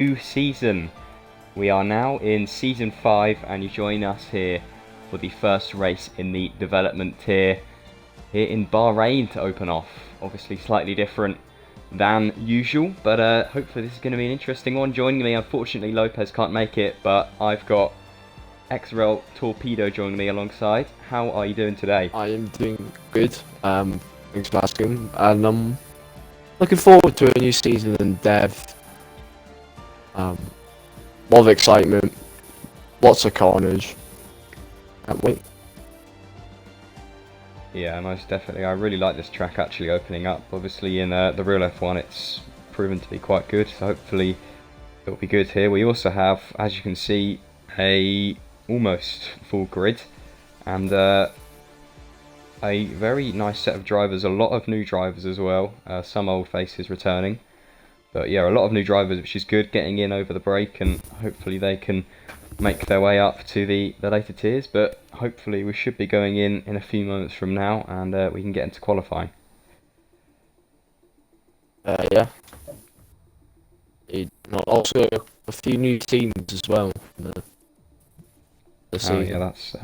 New season. We are now in season 5 and you join us here for the first race in the development tier here in Bahrain to open off. Obviously slightly different than usual, but hopefully this is going to be an interesting one. Joining me, unfortunately Lopez can't make it, but I've got XRL Torpedo joining me alongside. How are you doing today? I am doing good. Thanks for asking. And I'm looking forward to a new season in Dev. Lot of excitement, lots of carnage. Can't wait. Yeah, most definitely. I really like this track actually opening up. Obviously in the real F1 it's proven to be quite good, so hopefully it'll be good here. We also have, as you can see, a almost full grid and a very nice set of drivers, a lot of new drivers as well, some old faces returning. But yeah, a lot of new drivers, which is good, getting in over the break, and hopefully they can make their way up to the later tiers. But hopefully we should be going in a few moments from now, and we can get into qualifying. Yeah. Also a few new teams as well. Oh yeah, that's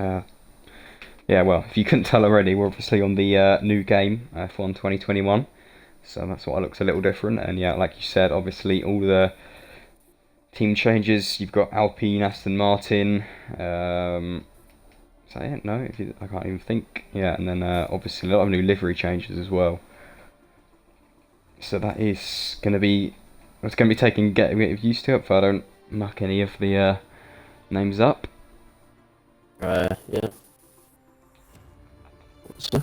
yeah. Well, if you couldn't tell already, we're obviously on the new game F1 2021. So that's why it looks a little different. And yeah, like you said, obviously all the team changes. You've got Alpine, Aston Martin. So yeah, no, I can't even think. Yeah, and then obviously a lot of new livery changes as well. So that is going to be, it's going to be getting used to it, if I don't muck any of the names up. Yeah. So,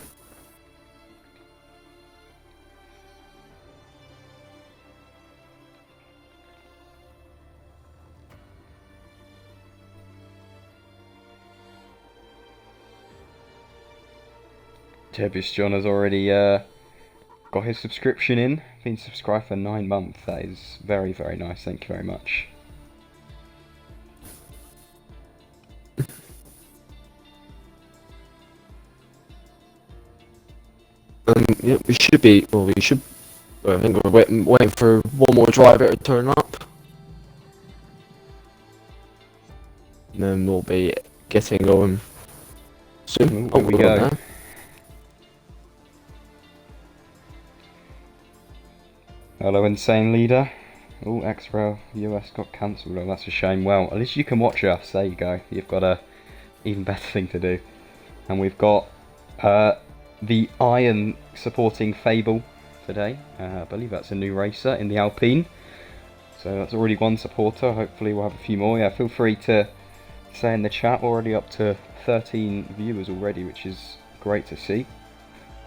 Jebius John has already got his subscription in. Been subscribed for 9 months. That is very, very nice. Thank you very much. yeah, we should be. Well, we should. I think we're waiting for one more driver to turn up. And then we'll be getting going soon. Ooh, here we go. Hello, Insane Leader. Oh, XRL US got cancelled. Oh, that's a shame. Well, at least you can watch us. There you go. You've got a even better thing to do. And we've got the Iron supporting Fable today. I believe that's a new racer in the Alpine. So that's already one supporter. Hopefully we'll have a few more. Yeah, feel free to say in the chat. Already up to 13 viewers already, which is great to see.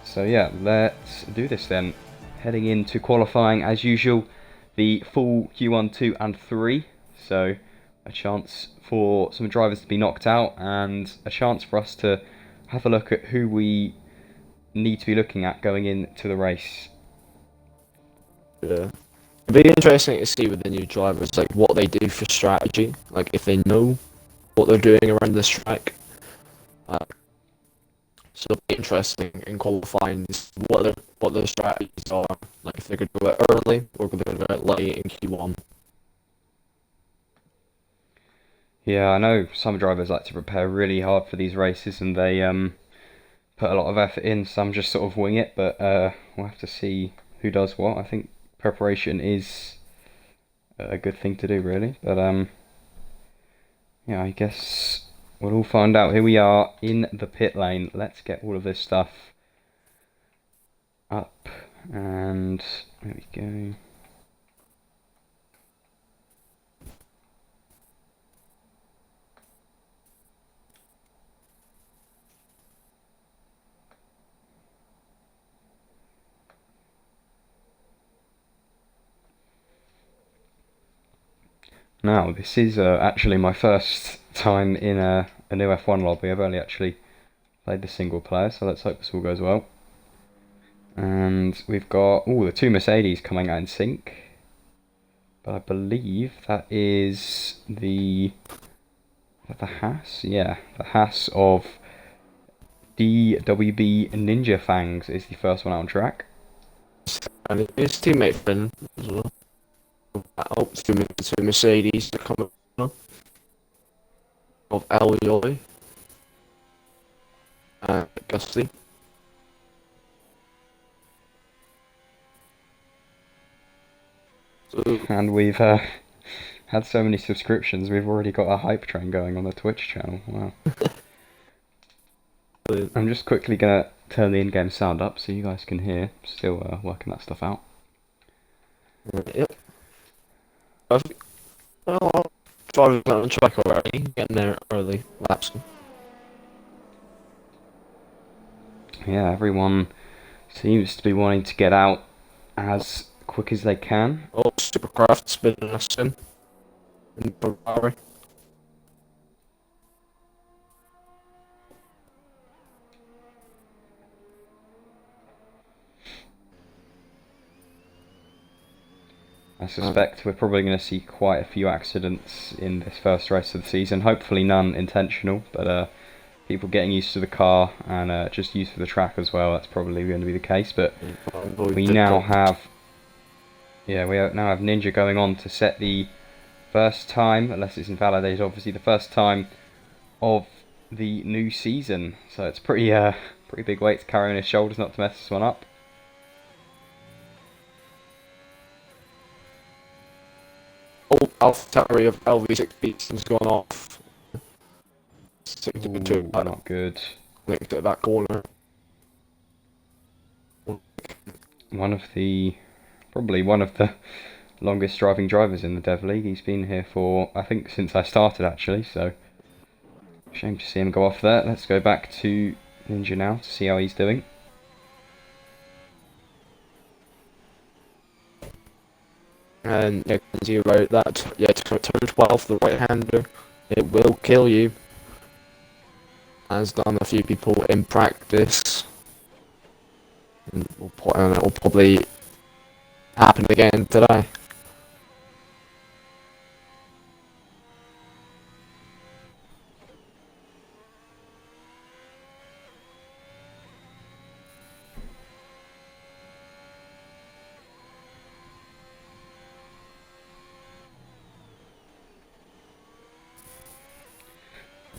So yeah, let's do this then. Heading into qualifying as usual, the full Q1, 2 and 3. So a chance for some drivers to be knocked out and a chance for us to have a look at who we need to be looking at going into the race. Yeah. It'd be interesting to see with the new drivers, like what they do for strategy, like if they know what they're doing around this track. So it'll be interesting in qualifying what their strategies are, like if they're going to do it early or they're going to do it late in Q1. Yeah, I know some drivers like to prepare really hard for these races and they put a lot of effort in. Some just sort of wing it, but we'll have to see who does what. I think preparation is a good thing to do, really. But yeah, I guess we'll all find out. Here we are in the pit lane. Let's get all of this stuff up, and there we go. Now, this is actually my first time in a new F1 lobby. I've only actually played the single player, so let's hope this all goes well. And we've got the two Mercedes coming out in sync. But I believe that is the Haas? Yeah, the Haas of DWB Ninja Fangs is the first one out on track. And his teammate Finn as well. out to Mercedes to come of Elioy and Gusty. So, And we've had so many subscriptions, we've already got a hype train going on the Twitch channel. Wow. I'm just quickly going to turn the in-game sound up so you guys can hear. Still working that stuff out. yep. Well, driving out on track already, getting there early laps. Yeah, everyone seems to be wanting to get out as quick as they can. Oh, Supercraft spinning us in Ferrari. I suspect we're probably going to see quite a few accidents in this first race of the season. Hopefully none intentional, but people getting used to the car and just used to the track as well. That's probably going to be the case. But we now have, we now have Ninja going on to set the first time, unless it's invalidated, obviously the first time of the new season. So it's pretty big weight to carry on his shoulders not to mess this one up. Oh, AlphaTauri of LV6 Beats has gone off. Ooh, not good. Linked at that corner. Probably one of the longest driving drivers in the Dev League. He's been here for, I think, since I started actually, so shame to see him go off there. Let's go back to Ninja now to see how he's doing. And yeah, as you wrote that, turn 12, the right hander, it will kill you. Has done a few people in practice. And it will probably happen again today.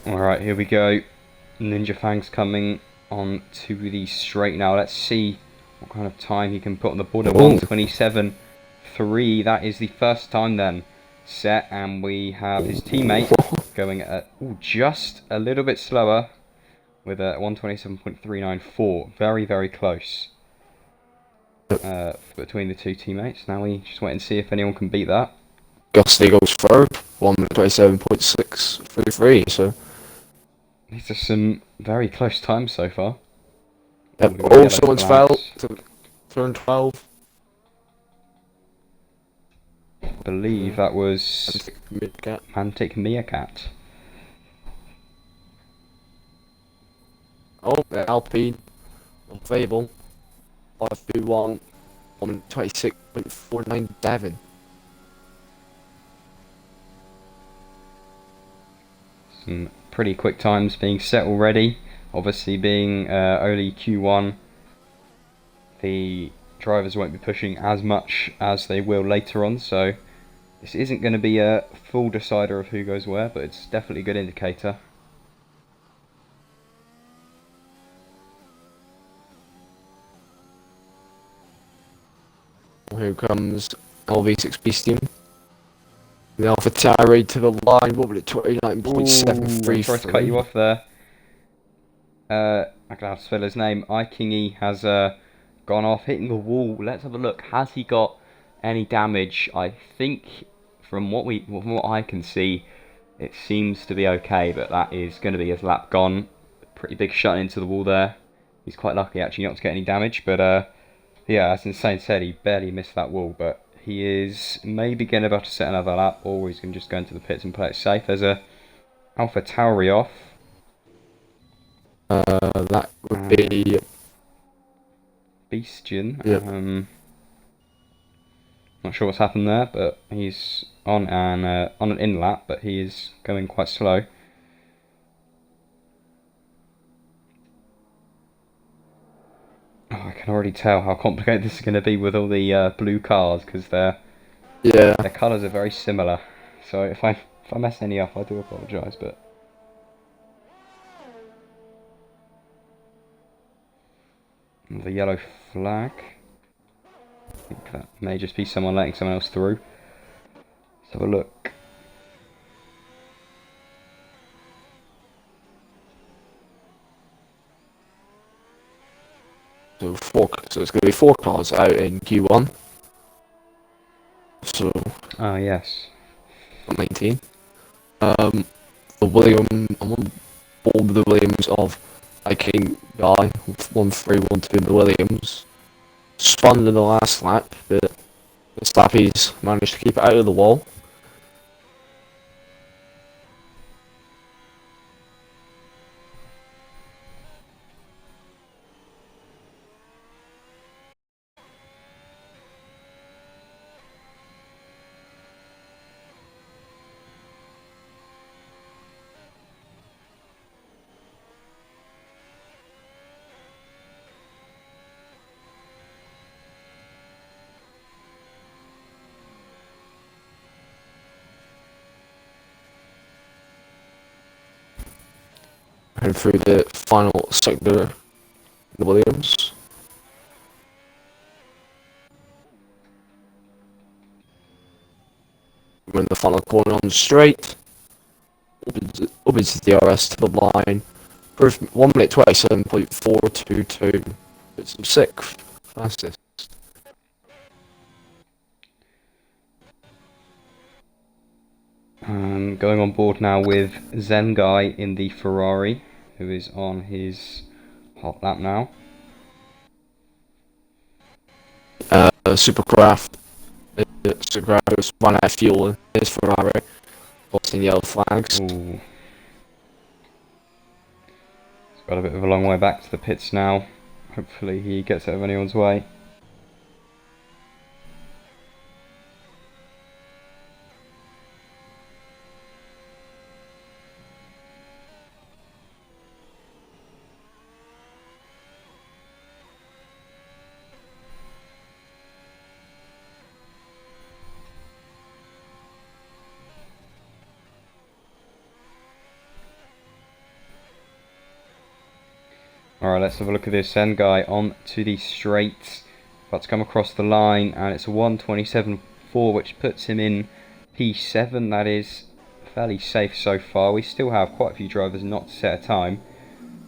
Alright, here we go. Ninja Fang's coming on to the straight now. Let's see what kind of time he can put on the board. 1:27.3. That is the first time then set, and we have his teammate going at just a little bit slower with a 1:27.394. Very, very close between the two teammates. Now we just wait and see if anyone can beat that. Gusty goes third, 1:27.633. So these are some very close times so far. oh, someone's fouled to turn 12. I believe that was Mantic Meerkat. Oh, Alpine, Fable, 521, 1:26.497. Some pretty quick times being set already. Obviously, being only Q1, the drivers won't be pushing as much as they will later on, so this isn't going to be a full decider of who goes where, but it's definitely a good indicator. Here comes LV6 Beastium. The AlphaTauri to the line, what would it, 29.733. Sorry to cut you off there. I can have to spell his name. iKingy has gone off, hitting the wall. Let's have a look. Has he got any damage? I think from what I can see, it seems to be okay, but that is going to be his lap gone. Pretty big shot into the wall there. He's quite lucky actually not to get any damage, but yeah, as Insane said, he barely missed that wall, but he is maybe going to be able to set another lap, or he's going to just go into the pits and play it safe. There's a AlphaTauri off. That would be Beastian. Yep. Not sure what's happened there, but he's on an in lap, but he is going quite slow. Oh, I can already tell how complicated this is going to be with all the blue cars, because they're Yeah. Their colours are very similar, so if I mess any up, I do apologise. But the yellow flag, I think that may just be someone letting someone else through. Let's have a look. So it's going to be 4 cars out in Q1. So Ah, yes. 19. The William, I'm on board with the Williams of King guy, 1-3-1-2 in the Williams. Spun in the last lap, but the Slappies managed to keep it out of the wall. And through the final sector, the Williams. We're in the final corner on the straight. Opens the DRS to the line. First 1 minute 27.422. It's 6th fastest. Going on board now with Zen Guy in the Ferrari, who is on his hot lap now. Supercraft has run out of fuel in his Ferrari, posting yellow flags. Ooh. He's got a bit of a long way back to the pits now. Hopefully he gets out of anyone's way. Alright, let's have a look at this Zen Guy on to the straight. About to come across the line, and it's a 1:27.4, which puts him in P7. That is fairly safe so far. We still have quite a few drivers not to set a time,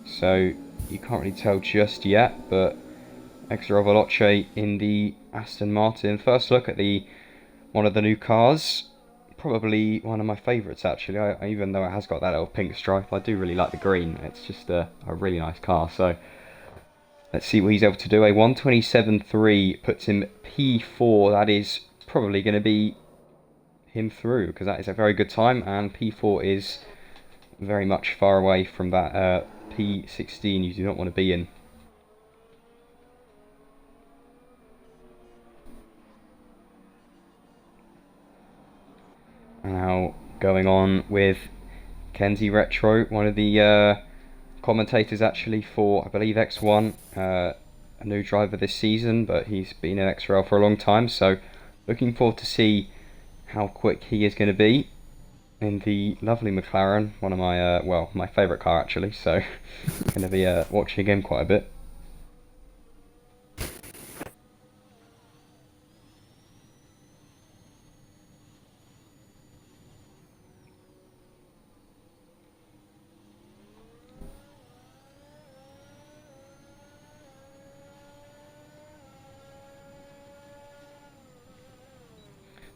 so you can't really tell just yet. But XRL Veloce in the Aston Martin. First look at one of the new cars. Probably one of my favourites actually, even though it has got that little pink stripe. I do really like the green. It's just a really nice car. So let's see what he's able to do. A 1:27.3 puts him P4. That is probably going to be him through, because that is a very good time, and P4 is very much far away from that P16 you do not want to be in. Now going on with Kenzie Retro, one of the commentators actually for, I believe, X1, a new driver this season, but he's been in XRL for a long time, so looking forward to see how quick he is going to be in the lovely McLaren, one of my, well, my favourite car actually, so going to be watching him quite a bit.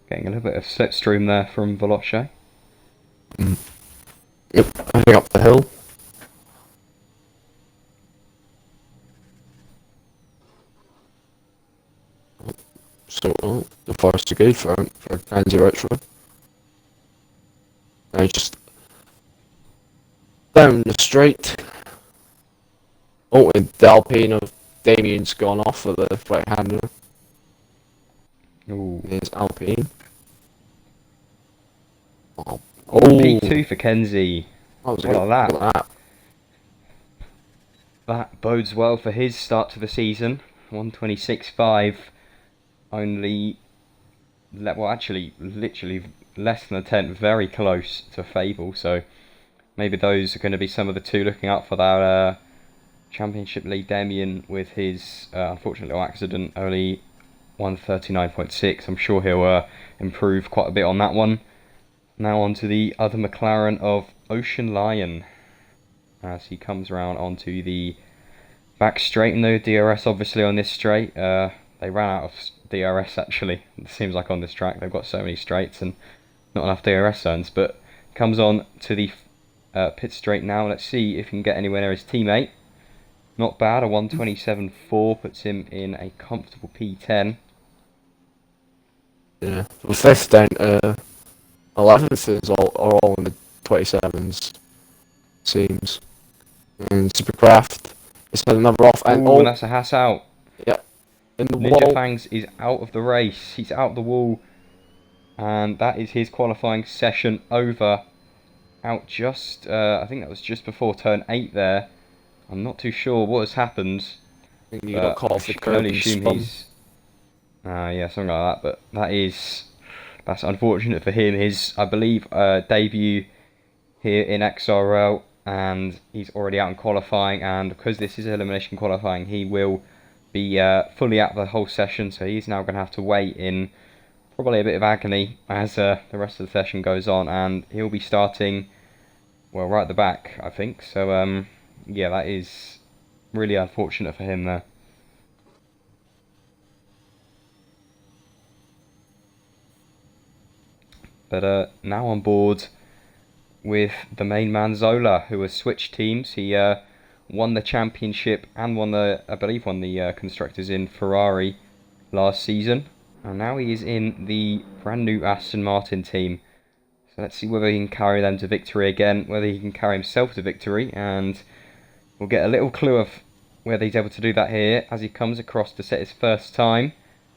Getting a little bit of slipstream there from Veloce. Yep, heading up the hill. So, the first to go for Kenzie Retro. I just down the straight. Oh, and the Alpine of Damien's gone off for the right hander. Ooh. There's Alpine. Oh, P2 for Kenzie. What Look at that. That bodes well for his start to the season. 1:26.5. Only well, actually, literally less than a tenth, very close to Fable. So maybe those are going to be some of the two looking out for that Championship lead. Damien, with his unfortunate little accident, only 139.6. I'm sure he'll improve quite a bit on that one. Now on to the other McLaren of Ocean Lion, as he comes around onto the back straight. No DRS obviously on this straight. They ran out of DRS actually. It seems like on this track they've got so many straights and not enough DRS zones. But comes on to the pit straight now. Let's see if he can get anywhere near his teammate. Not bad. A 127.4 puts him in a comfortable P10. Yeah, the 15th, 11th are all in the 27s, seems. And Supercraft is had another off, and and that's a Haas out. Yeah, in the Ninja wall. Fangs is out of the race. He's out the wall, and that is his qualifying session over. Out just, I think that was just before turn 8 there. I'm not too sure what has happened. I think he got caught off the can curb only and assume spun. he's, yeah, something like that. But that's unfortunate for him. His, I believe, debut here in XRL, and he's already out in qualifying. And because this is elimination qualifying, he will be fully out the whole session. So he's now going to have to wait in probably a bit of agony as the rest of the session goes on, and he'll be starting, well, right at the back, I think. So yeah, that is really unfortunate for him there. But now on board with the main man Zola, who has switched teams. He won the championship and won the constructors in Ferrari last season, and now he is in the brand new Aston Martin team. So let's see whether he can carry them to victory again, whether he can carry himself to victory, and we'll get a little clue of whether he's able to do that here as he comes across to set his first time.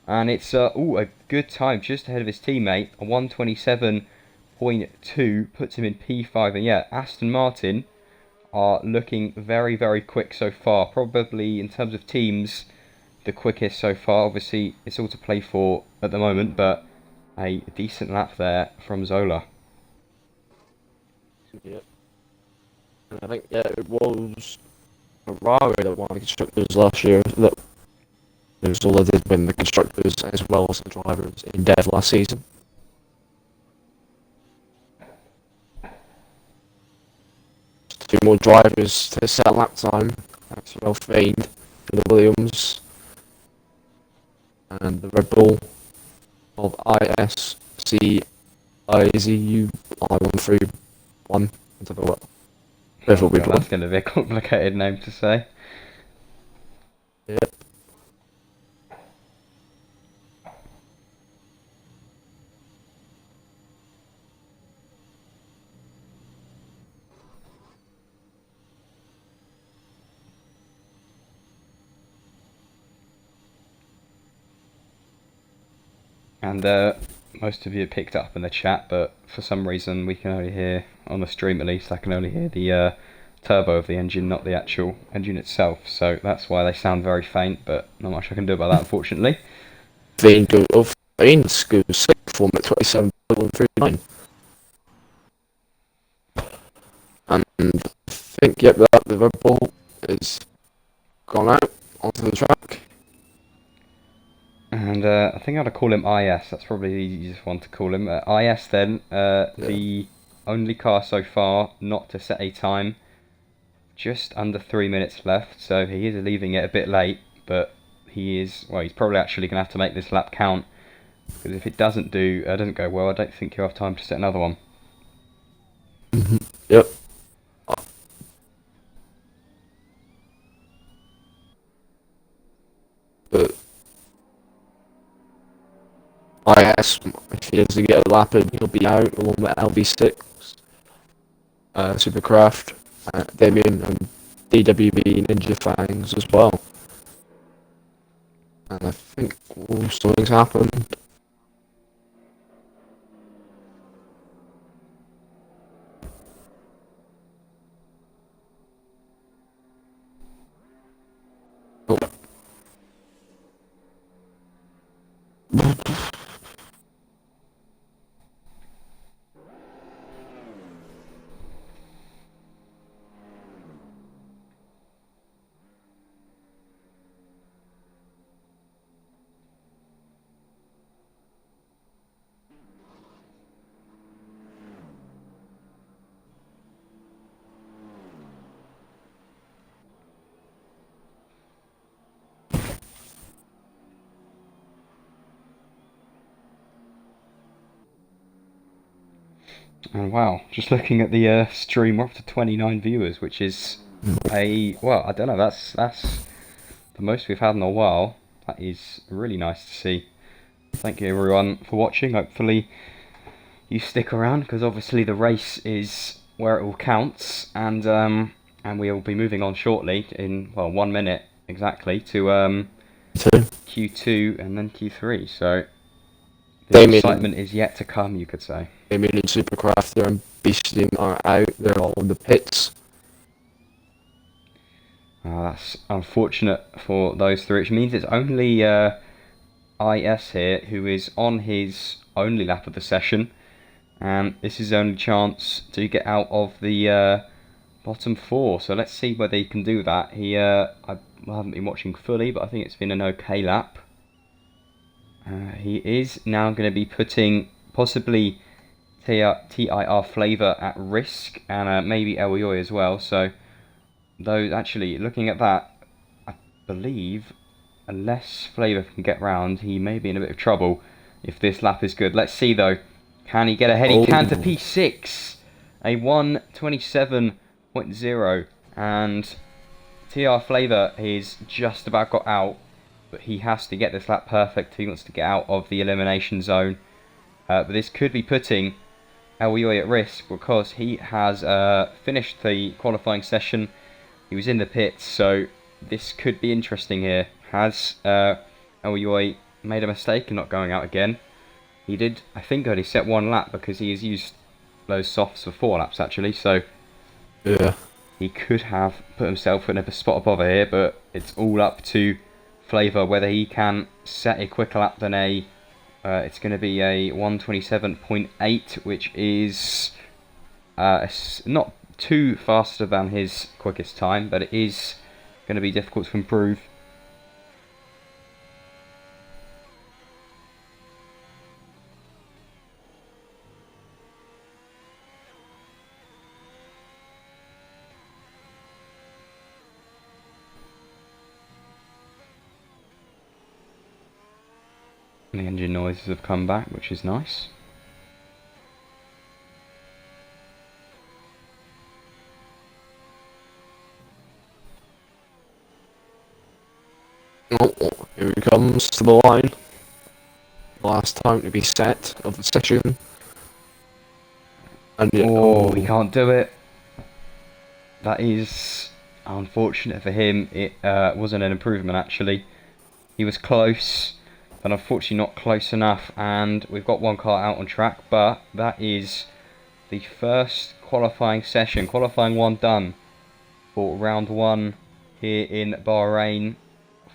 And it's a good time, just ahead of his teammate. A 127.2 puts him in P5. And yeah, Aston Martin are looking very, very quick so far. Probably in terms of teams, the quickest so far. Obviously, it's all to play for at the moment, but a decent lap there from Zola. Yep. And I think it was Ferrari that won the constructors last year. That Zola did win the constructors as well as the drivers in dev last season. Two more drivers to set lap time. XRL Fiend for the Williams and the Red Bull of ISCIZU I131. I don't know what. That's going to be a complicated name to say. Yep. And most of you picked up in the chat, but for some reason we can only hear, on the stream at least, I can only hear the turbo of the engine, not the actual engine itself. So that's why they sound very faint, but not much I can do about that, unfortunately. Fiend goes slick form at 27.39. And I think, that the Red Bull is gone out onto the track. And I think I'm going to call him IS. That's probably the easiest one to call him. IS then, the only car so far not to set a time. Just under 3 minutes left, so he is leaving it a bit late, but he's probably actually going to have to make this lap count, because if it doesn't go well, I don't think he'll have time to set another one. Yep. But IS, if he has to get a lap in, he'll be out along with LV6, Supercraft, Damien, and DWB Ninja Fangs as well. And I think something's happened. And wow, just looking at the stream, we're up to 29 viewers, which is well, I don't know, that's the most we've had in a while. That is really nice to see. Thank you everyone for watching. Hopefully you stick around, because obviously the race is where it all counts, and we will be moving on shortly in, well, 1 minute exactly to Q2 and then Q3. So the excitement is yet to come, you could say. Damien and Supercrafter and Beasting are out. They're all in the pits. That's unfortunate for those three, which means it's only IS here who is on his only lap of the session, and this is his only chance to get out of the bottom four. So let's see whether he can do that. I haven't been watching fully, but I think it's been an okay lap. He is now going to be putting possibly TIR Flavor at risk, and maybe Elioy as well. So those, actually, looking at that, I believe unless Flavor can get round, he may be in a bit of trouble if this lap is good. Let's see though. Can he get ahead? He can to P6. A 1:27.0. And TR Flavor is just about got out, but he has to get this lap perfect. He wants to get out of the elimination zone. But this could be putting Elioy at risk, because he has finished the qualifying session. He was in the pits, so this could be interesting here. Has Elioy made a mistake in not going out again? He did, I think, only set 1 lap, because he has used those softs for 4 laps actually, so yeah, he could have put himself in a spot above here, but it's all up to Flavor whether he can set a quicker lap than it's going to be a 1:27.8, which is not too faster than his quickest time, but it is going to be difficult to improve. The engine noises have come back, which is nice. Oh, here he comes to the line. Last time to be set of the session. And he can't do it. That is unfortunate for him. It wasn't an improvement actually. He was close, but unfortunately not close enough, and we've got 1 car out on track, but that is the first qualifying session, qualifying 1 done for round 1 here in Bahrain.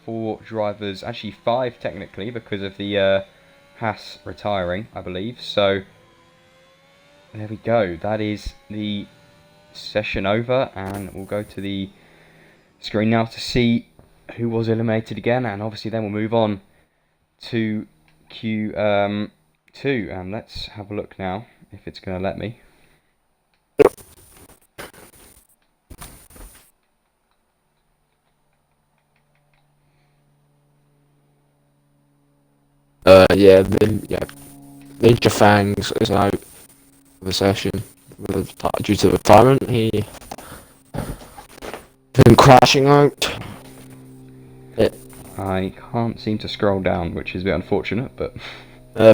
4 drivers, actually 5 technically, because of the Haas retiring, I believe. So there we go, that is the session over, and we'll go to the screen now to see who was eliminated again, and obviously then we'll move on to Q2, and let's have a look now if it's going to let me. Ninja Fangs is out of the session due to retirement. He been crashing out. I can't seem to scroll down, which is a bit unfortunate, but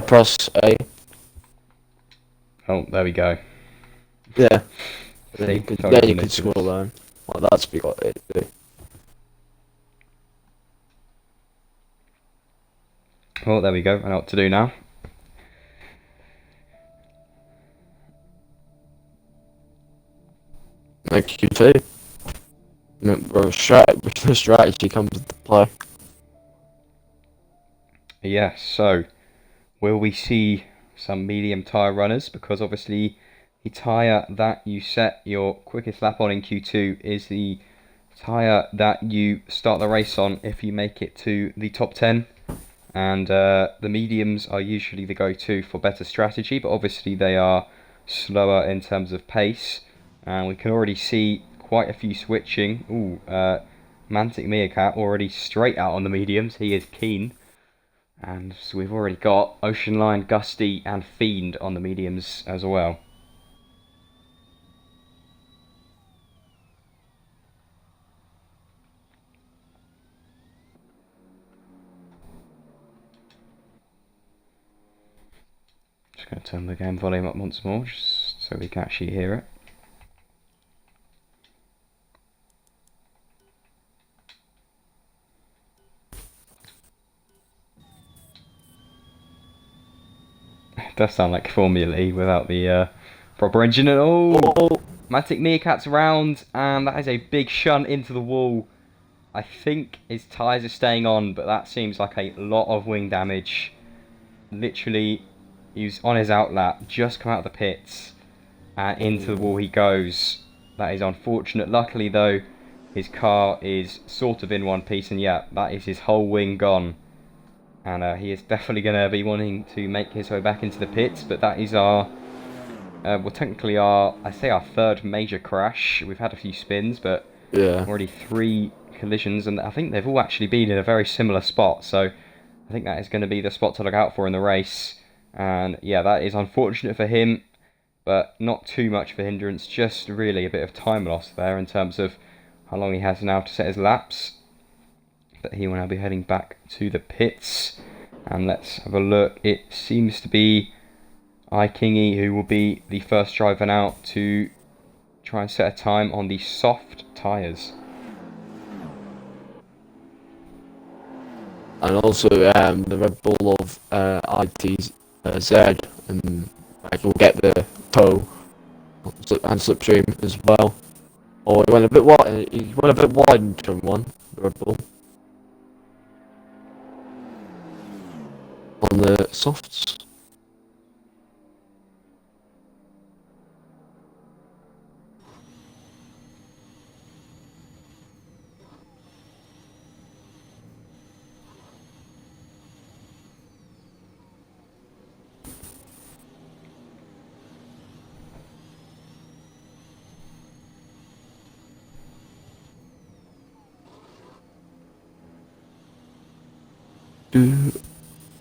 Press A. Oh, there we go. Yeah. See, Then you could scroll down. Well, that's we got it. Well, there we go. I know what to do now. Like you too. The strategy comes into play. Yes, so will we see some medium tyre runners? Because obviously the tyre that you set your quickest lap on in Q2 is the tyre that you start the race on if you make it to the top 10. And the mediums are usually the go-to for better strategy, but obviously they are slower in terms of pace. And we can already see quite a few switching. Ooh, Mantic Meerkat already straight out on the mediums. He is keen. And so we've already got Ocean Lion, Gusty and Fiend on the mediums as well. Just going to turn the game volume up once more, just so we can actually hear it. It does sound like Formula E without the proper engine at all. Matic Meerkat's around, and that is a big shunt into the wall. I think his tyres are staying on, but that seems like a lot of wing damage. Literally, he was on his outlap, just come out of the pits, and into the wall he goes. That is unfortunate. Luckily though, his car is sort of in one piece, and yeah, that is his whole wing gone. And he is definitely going to be wanting to make his way back into the pits, but that is our, well, technically I say our third major crash. We've had a few spins, but Yeah. already 3 collisions, and I think they've all actually been in a very similar spot, so I think that is going to be the spot to look out for in the race. And yeah, that is unfortunate for him, but not too much of a hindrance, just really a bit of time loss there in terms of how long he has now to set his laps. But he will now be heading back to the pits, and let's have a look. It seems to be iKingy who will be the first driver out to try and set a time on the soft tyres. And also the Red Bull of ITZ and will get the toe and slipstream as well. Oh, he went a bit wide. He went a bit wide in turn 1. The Red Bull on the softs.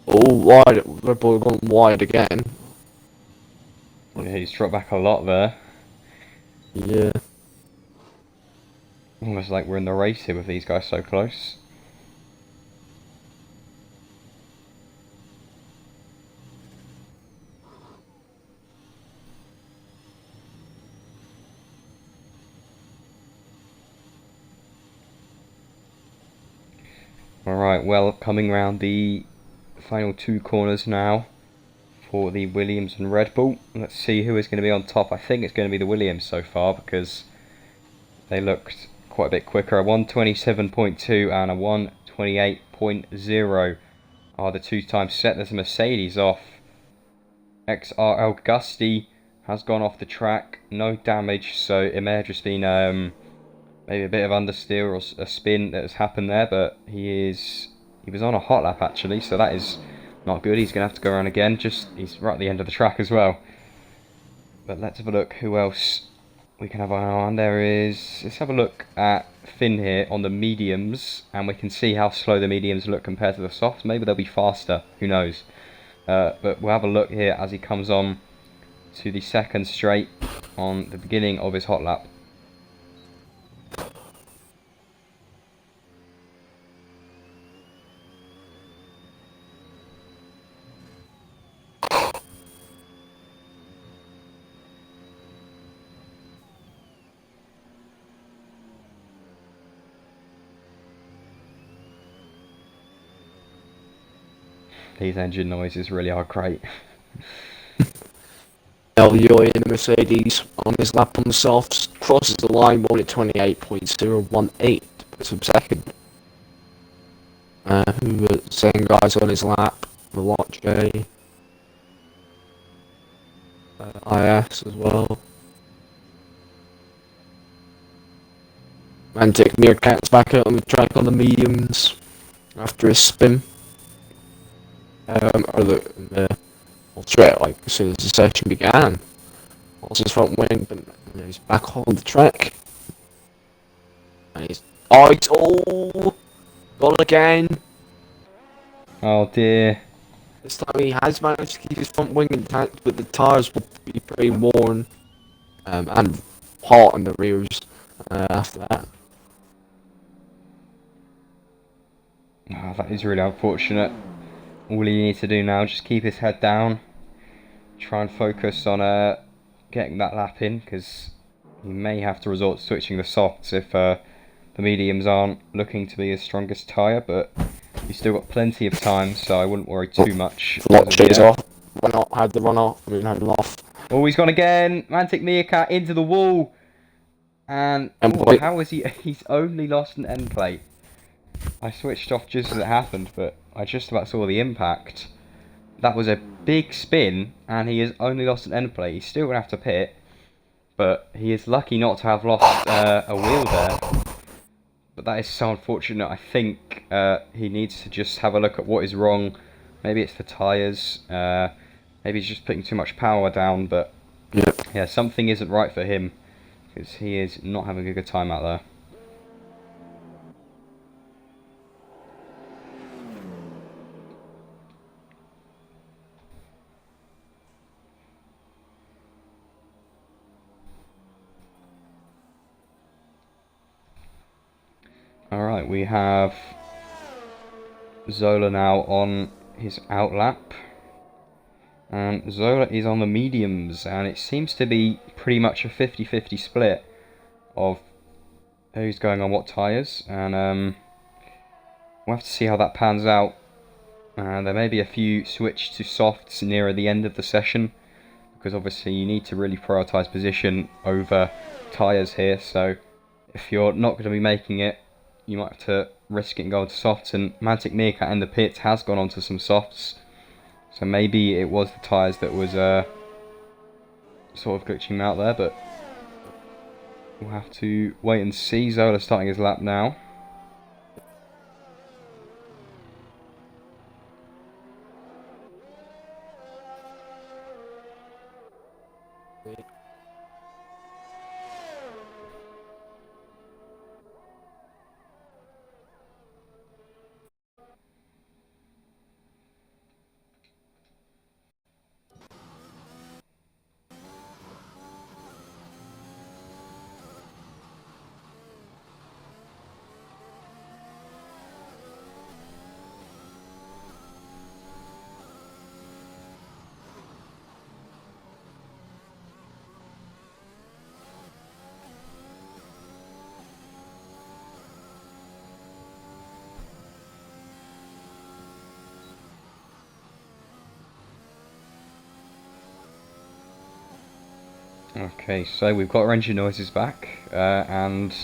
Oh, wide. Red Bull gone wide again. Yeah, he's dropped back a lot there. Yeah. Almost like we're in the race here with these guys so close. Alright, well, coming round the final 2 corners now for the Williams and Red Bull. Let's see who is going to be on top. I think it's going to be the Williams so far, because they looked quite a bit quicker. A 127.2 and a 128.0 are the 2 times set. There's a Mercedes off. XRL Gusty has gone off the track. No damage, so it may have just been maybe a bit of understeer or a spin that has happened there, but he was on a hot lap actually, so that is not good. He's going to have to go around again. He's right at the end of the track as well. But let's have a look who else we can have on. Let's have a look at Finn here on the mediums, and we can see how slow the mediums look compared to the softs. Maybe they'll be faster, who knows. But we'll have a look here as he comes on to the second straight on the beginning of his hot lap. These engine noises really are great. Elioy in the Mercedes on his lap on the softs crosses the line, won at 28.018 per second. Who were the same guys on his lap? Veloce, IS as well. Mantic Meerkat's back out on the track on the mediums after his spin. Straight like as soon as the session began. Lost his front wing, but he's back on the track. And he's gone again. Oh dear. This time he has managed to keep his front wing intact, but the tyres will be pretty worn and hot in the rears after that. Oh, that is really unfortunate. All he needs to do now is just keep his head down try and focus on getting that lap in, because he may have to resort to switching the softs if the mediums aren't looking to be his strongest tyre, but he's still got plenty of time, so I wouldn't worry too much. Velocity's off. Why not? Had the run off. I mean, had him off. Oh, he's gone again. Mantic Meerkat into the wall. And oh, how is he? He's only lost an end plate. I switched off just as it happened, but I just about saw the impact. That was a big spin, and he has only lost an end plate. He's still going to have to pit, but he is lucky not to have lost a wheel there. But that is so unfortunate. I think he needs to just have a look at what is wrong. Maybe it's the tyres. Maybe he's just putting too much power down, but yeah, something isn't right for him, because he is not having a good time out there. Alright, we have Zola now on his outlap. And Zola is on the mediums, and it seems to be pretty much a 50-50 split of who's going on what tyres. And we'll have to see how that pans out. There may be a few switch to softs nearer the end of the session, because obviously you need to really prioritise position over tyres here. So if you're not going to be making it, you might have to risk it and go on to softs. And Mantic Meerkat in the pits has gone on to some softs, so maybe it was the tyres that was sort of glitching him out there, but we'll have to wait and see. Zola starting his lap now. Okay, so we've got our engine noises back, and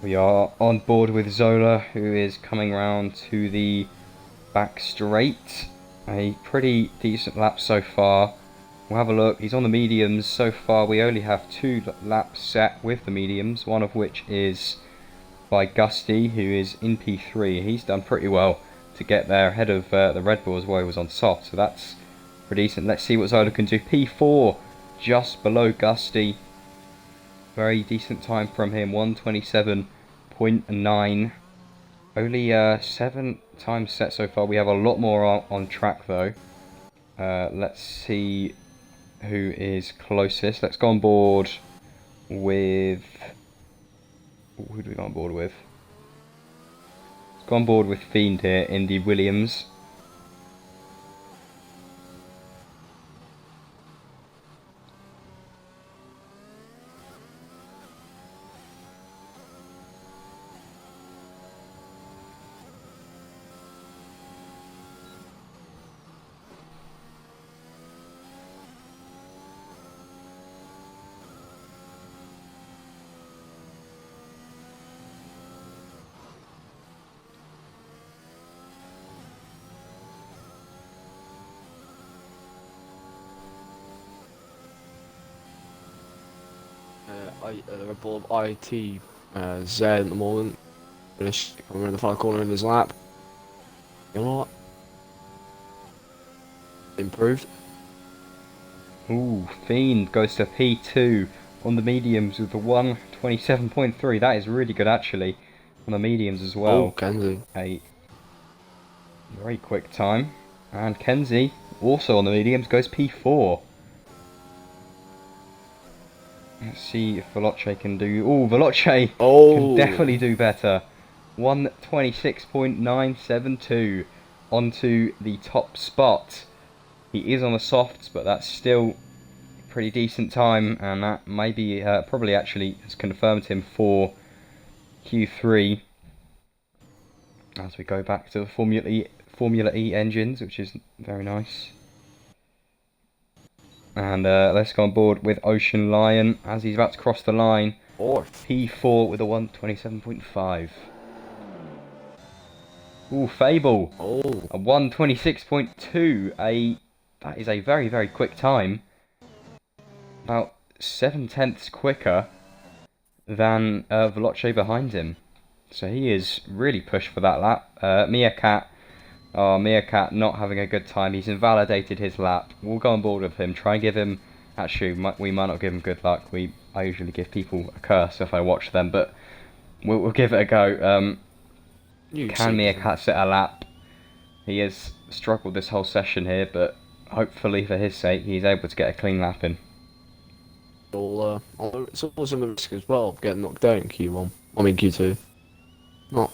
we are on board with Zola, who is coming round to the back straight. A pretty decent lap so far. We'll have a look. He's on the mediums. So far we only have 2 laps set with the mediums, one of which is by Gusty, who is in P3. He's done pretty well to get there ahead of the Red Bull as well. He was on soft, so that's pretty decent. Let's see what Zola can do. P4, just below Gusty. Very decent time from him, 1:27.9. Only 7 times set so far. We have a lot more on track though. Let's see who is closest. Let's go on board with... Who do we go on board with? Let's go on board with Fiend here in the Williams. Red Bull of IT Z at the moment. Finish coming around the final corner in his lap. You know what? Improved. Ooh, Fiend goes to P2 on the mediums with the 1:27.3. That is really good actually on the mediums as well. Oh, Kenzie. A very quick time. And Kenzie, also on the mediums, goes P4. Let's see if Veloce can do... Oh, Veloce can definitely do better. 1:26.972 onto the top spot. He is on the softs, but that's still a pretty decent time, and that maybe probably actually has confirmed him for Q3 as we go back to the Formula E engines, which is very nice. And let's go on board with Ocean Lion as he's about to cross the line. Fourth. P4 with a 127.5. Ooh, Fable. Oh. A 126.2. That is a very, very quick time. About 7/10ths quicker than Veloce behind him. So he is really pushed for that lap. Meerkat not having a good time. He's invalidated his lap. We'll go on board with him. Try and give him... Actually, we might not give him good luck. I usually give people a curse if I watch them, but we'll give it a go. Can Meerkat set a lap? He has struggled this whole session here, but hopefully for his sake, he's able to get a clean lap in. It's always on the risk as well of getting knocked out in Q1. I mean Q2. Not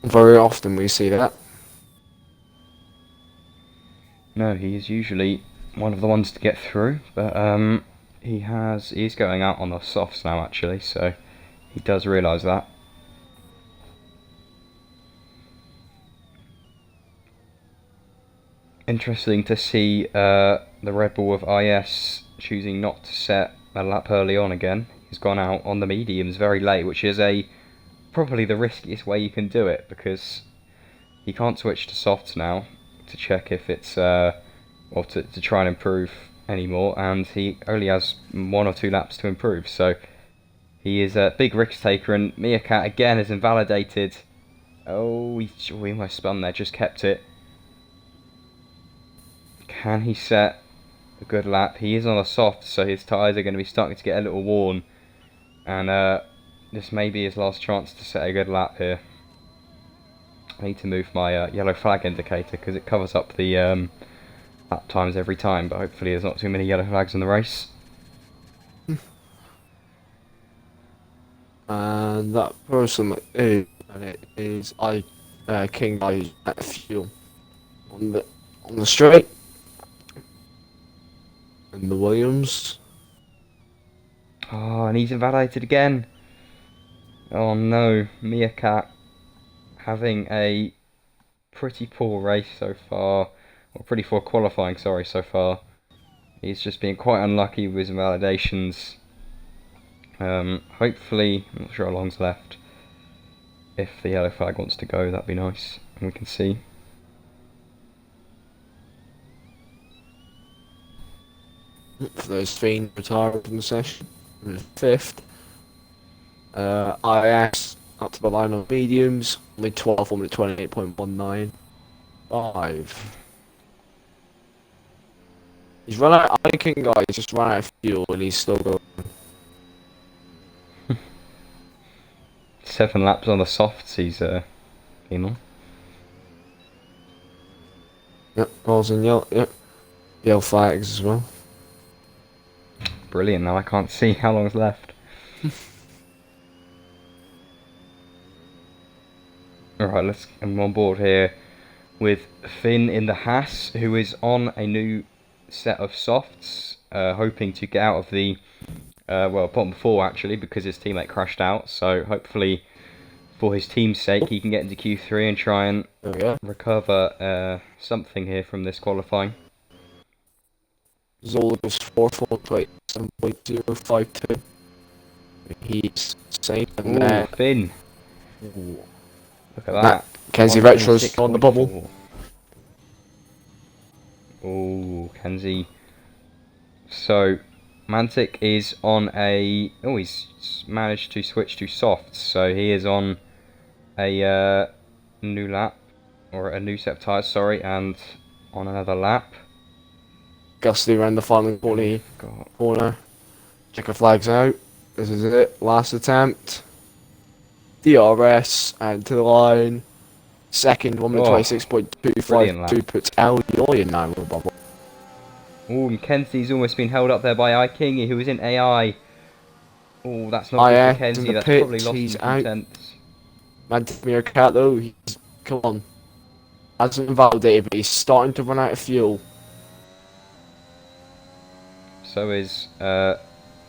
very often we see that. No, he is usually one of the ones to get through, but he's going out on the softs now actually, so he does realise that. Interesting to see the Red Bull of IS choosing not to set a lap early on again. He's gone out on the mediums very late, which is probably the riskiest way you can do it, because he can't switch to softs now to check if it's or to try and improve anymore, and he only has 1 or 2 laps to improve, so he is a big risk taker. And Meerkat again is invalidated. Oh, he almost spun there, just kept it. Can he set a good lap? He is on a soft, so his tyres are going to be starting to get a little worn, and this may be his last chance to set a good lap here. I need to move my yellow flag indicator because it covers up the lap times every time, but hopefully there's not too many yellow flags in the race. And that person is King I at fuel on the straight. And the Williams. Oh, and he's invalidated again. Oh no, Meerkat having a pretty poor race so far, or pretty poor qualifying, sorry, so far. He's just been quite unlucky with his invalidations. Hopefully, I'm not sure how long's left. If the yellow flag wants to go, that'd be nice, and we can see. For those fiends retired from the session. 5th. IS up to the line on mediums. Only 12 on the 28.19. 5. He's run out. I King guy. He's just run out of fuel and he's still going. 7 laps on the softs. He's been on. Yep. Balls in yellow. Yep. Yellow flags as well. Brilliant. Now I can't see how long's left. Alright, let's come on board here with Finn in the Haas, who is on a new set of softs, hoping to get out of the bottom 4 actually, because his teammate crashed out. So hopefully, for his team's sake, he can get into Q3 and try and recover something here from this qualifying. Zolgus 4.7.052. He's safe and there. Finn. Ooh. Look at that. Kenzie Retro's on the bubble. Oh, Kenzie. So, Mantic is on a... Oh, he's managed to switch to softs. So he is on a new lap. Or a new set of tyres, sorry. And on another lap. Gusty around the final corner. Checker flags out. This is it. Last attempt. DRS and to the line. Second, 1:26.252 puts Alloy in now with a bubble. Oh, and Kenzie's almost been held up there by iKingy, who is in AI. Oh, that's not good for Kenzie. That's probably lost him 2 tenths. Meerkat though, come on. Hasn't invalidated, but he's starting to run out of fuel. So is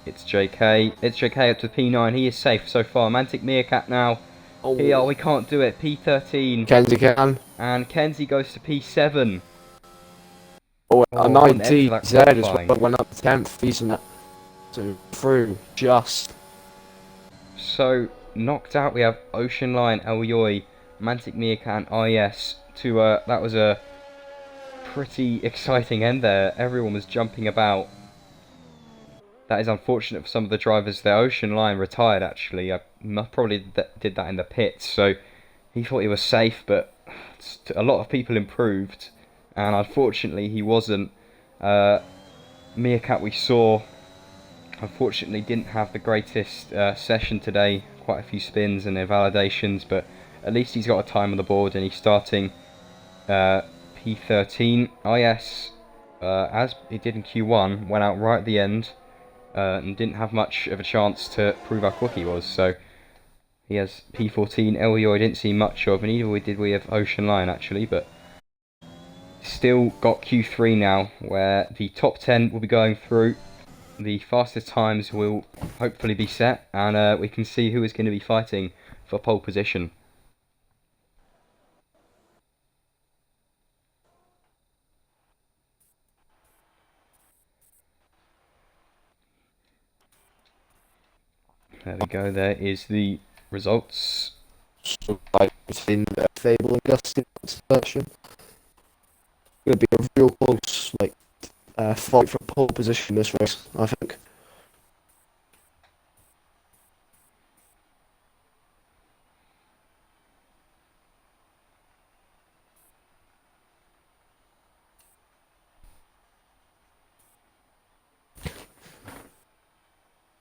it's JK. It's JK up to P9. He is safe so far. Mantic Meerkat now. Here we can't do it. P13. Kenzie can. And Kenzie goes to P7. Oh, Oh, a what an end to 90 that Z as qualifying. well. Went up to 10th. He's in that. So through just. So knocked out. We have Ocean Lion, Elyoy, Mantic Meerkat, and IS. That was a pretty exciting end there. Everyone was jumping about. That is unfortunate for some of the drivers. Their Ocean Lion retired actually. I probably did that in the pits, so he thought he was safe, but a lot of people improved, and unfortunately he wasn't. Meerkat we saw, unfortunately didn't have the greatest session today. Quite a few spins and invalidations, but at least he's got a time on the board, and he's starting P13. IS, as he did in Q1, went out right at the end. And didn't have much of a chance to prove how quick he was, so he has P14. Elyoy didn't see much of, and neither did we have Ocean Lion actually, but still got Q3 now, where the top 10 will be going through. The fastest times will hopefully be set, and we can see who is going to be fighting for pole position. There we go, there is the results. So, like, between Fable and Gusty session. Gonna be a real close, like, fight for pole position this race, I think.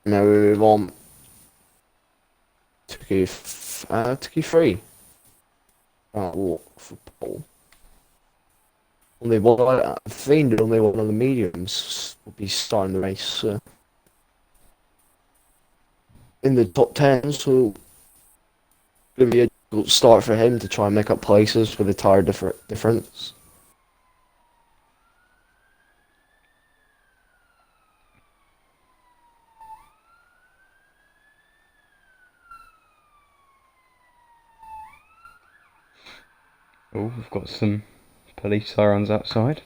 Now we move on to Q3. Walk for pole. Only one, I think only one of the mediums will be starting the race. In the top 10, so going to be a difficult start for him to try and make up places with the tire difference. Oh, we've got some police sirens outside.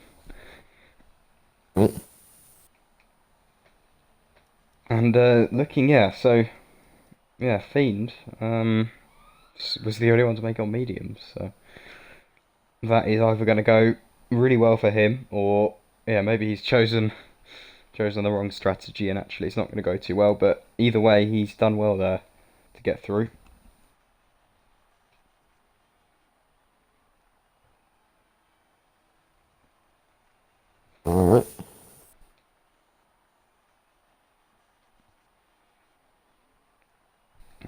Oh. And looking, Fiend was the only one to make on mediums, so that is either going to go really well for him, or maybe he's chosen the wrong strategy and actually it's not going to go too well. But either way, he's done well there to get through. All right.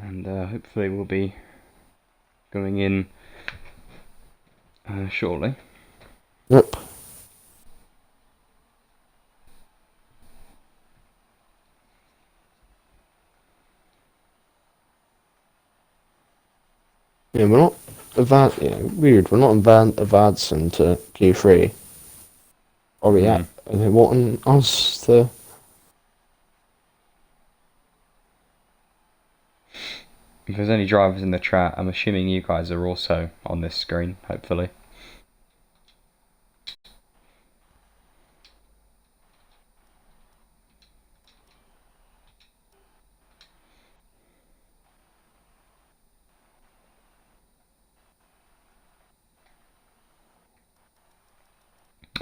And hopefully we'll be going in shortly. Yep. Yeah, we're not weird. We're not advancing to Q3. Are we at? Are they wanting us to? If there's any drivers in the chat, I'm assuming you guys are also on this screen, hopefully.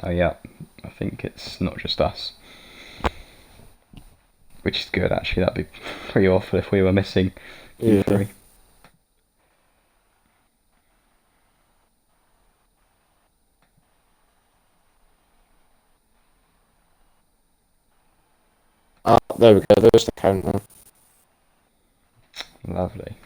Oh yeah, I think it's not just us. Which is good actually, that'd be pretty awful if we were missing Q3. Yeah. Ah, there we go. There's the counter. Lovely.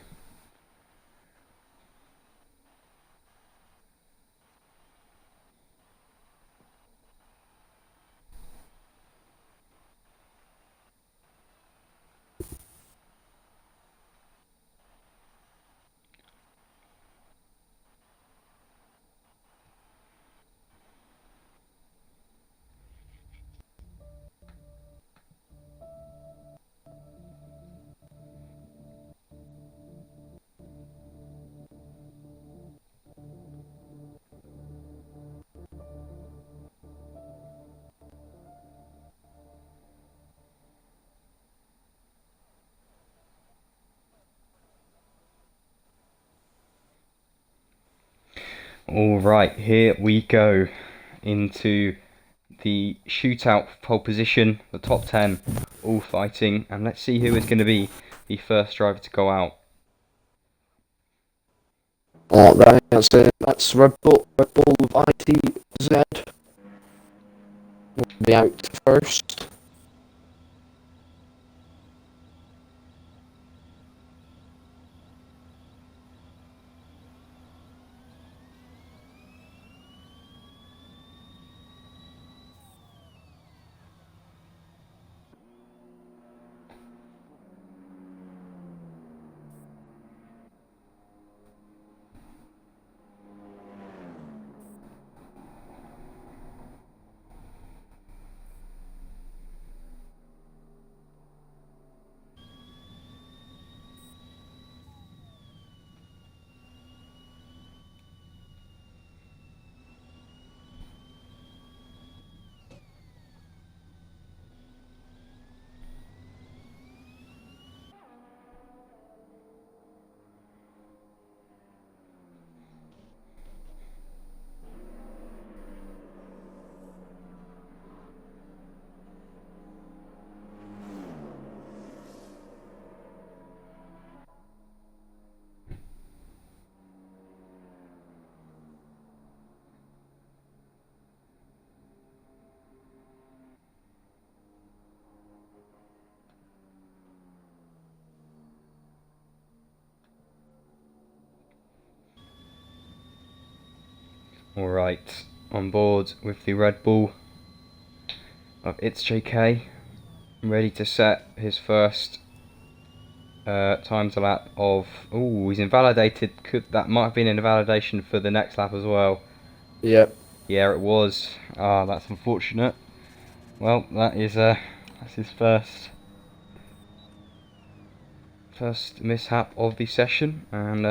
Alright, here we go into the shootout for pole position, the top 10, all fighting, and let's see who is going to be the first driver to go out. Alright, that's Red Bull ITZ will be out first. Alright, on board with the Red Bull of It's JK, ready to set his first time to lap of... Oh, he's invalidated. That might have been an invalidation for the next lap as well. Yep. Yeah, it was. Ah, that's unfortunate. Well, that's his first mishap of the session, and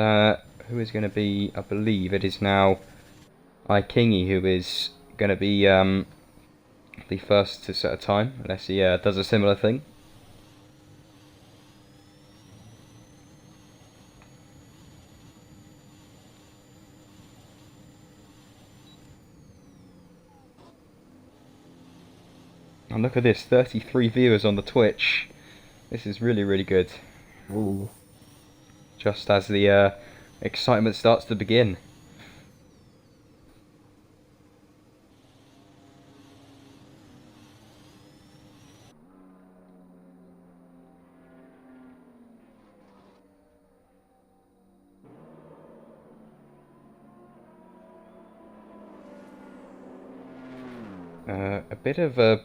who is going to be? I believe it is now iKingy who is going to be the first to set a time, unless he does a similar thing. And look at this, 33 viewers on the Twitch. This is really, really good. Ooh. Just as the excitement starts to begin. A bit of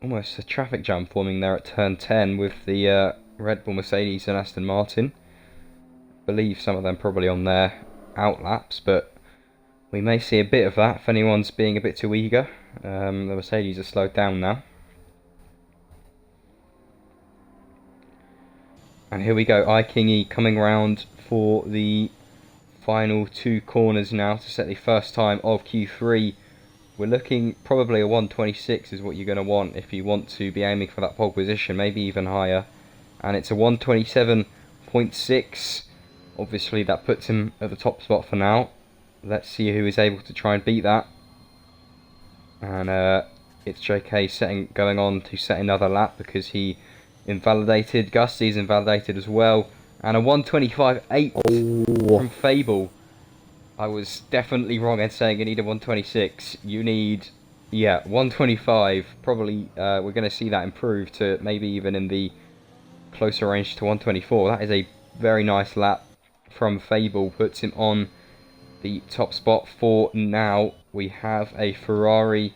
almost a traffic jam forming there at turn 10 with the Red Bull, Mercedes and Aston Martin. I believe some of them probably on their outlaps, but we may see a bit of that if anyone's being a bit too eager. The Mercedes are slowed down now. And here we go, iKingy coming round for the final two corners now to set the first time of Q3. We're looking probably a 126 is what you're going to want if you want to be aiming for that pole position, maybe even higher. And it's a 127.6. Obviously that puts him at the top spot for now. Let's see who is able to try and beat that. And it's JK going on to set another lap because he invalidated. Gusty's invalidated as well. And a 125.8 from Fable. I was definitely wrong in saying you need a 126. You need, yeah, 125. Probably we're going to see that improve to maybe even in the closer range to 124. That is a very nice lap from Fable. Puts him on the top spot for now. We have a Ferrari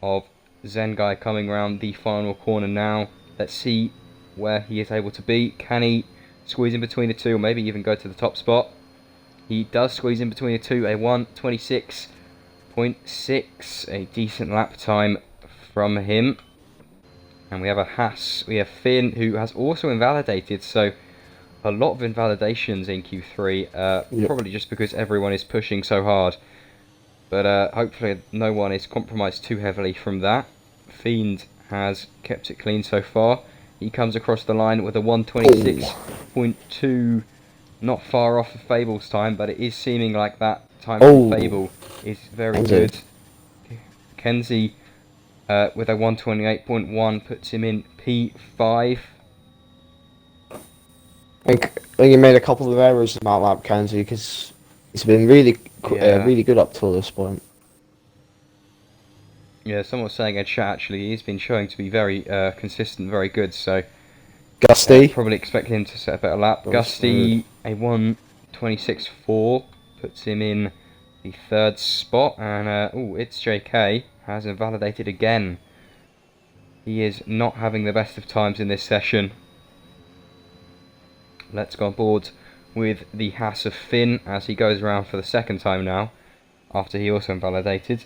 of Zengai coming around the final corner now. Let's see where he is able to be. Can he squeeze in between the two or maybe even go to the top spot? He does squeeze in between the two, a 126.6, a decent lap time from him. And we have a Haas, we have Finn, who has also invalidated, so a lot of invalidations in Q3, Yep. Probably just because everyone is pushing so hard. But hopefully no one is compromised too heavily from that. Fiend has kept it clean so far. He comes across the line with a 126.2. Not far off of Fable's time, but it is seeming like that time from Oh, Fable is very Kenzie. good. Kenzie with a 128.1 puts him in P5. I think he made a couple of errors in that lap, Kenzie, because he's been Yeah. really good up till this point. Yeah, someone was saying in chat actually he's been showing to be very consistent, very good. So Gusty. probably expecting him to set a better lap. Goes third. Gusty a 126.4 puts him in the third spot, and it's JK has invalidated again. He is not having the best of times in this session. Let's go on board with the Haas of Finn as he goes around for the second time now, after he also invalidated.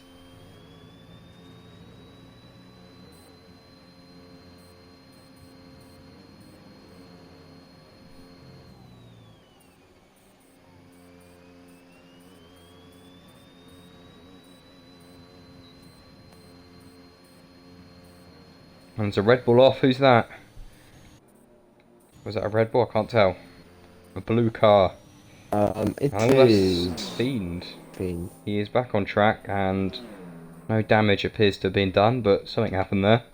And there's a Red Bull off. Who's that? Was that a Red Bull? I can't tell. A blue car. It Oh, is that's Fiend. Fiend. He is back on track and no damage appears to have been done, but something happened there.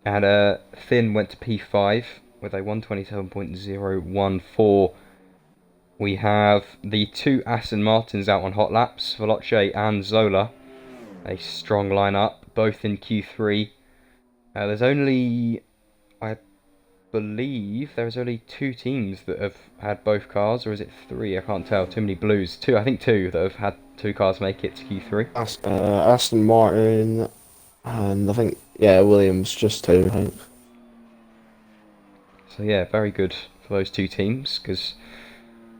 And Finn went to P5 with a 127.014. We have the two Aston Martins out on hot laps, Veloce and Zola. A strong lineup, both in Q3. There's only, I believe, there's only two teams that have had both cars, or is it three? I can't tell. Too many blues. I think two that have had two cars make it to Q3. Aston Martin, and I think, Williams, just two, I think. So yeah, very good for those two teams, because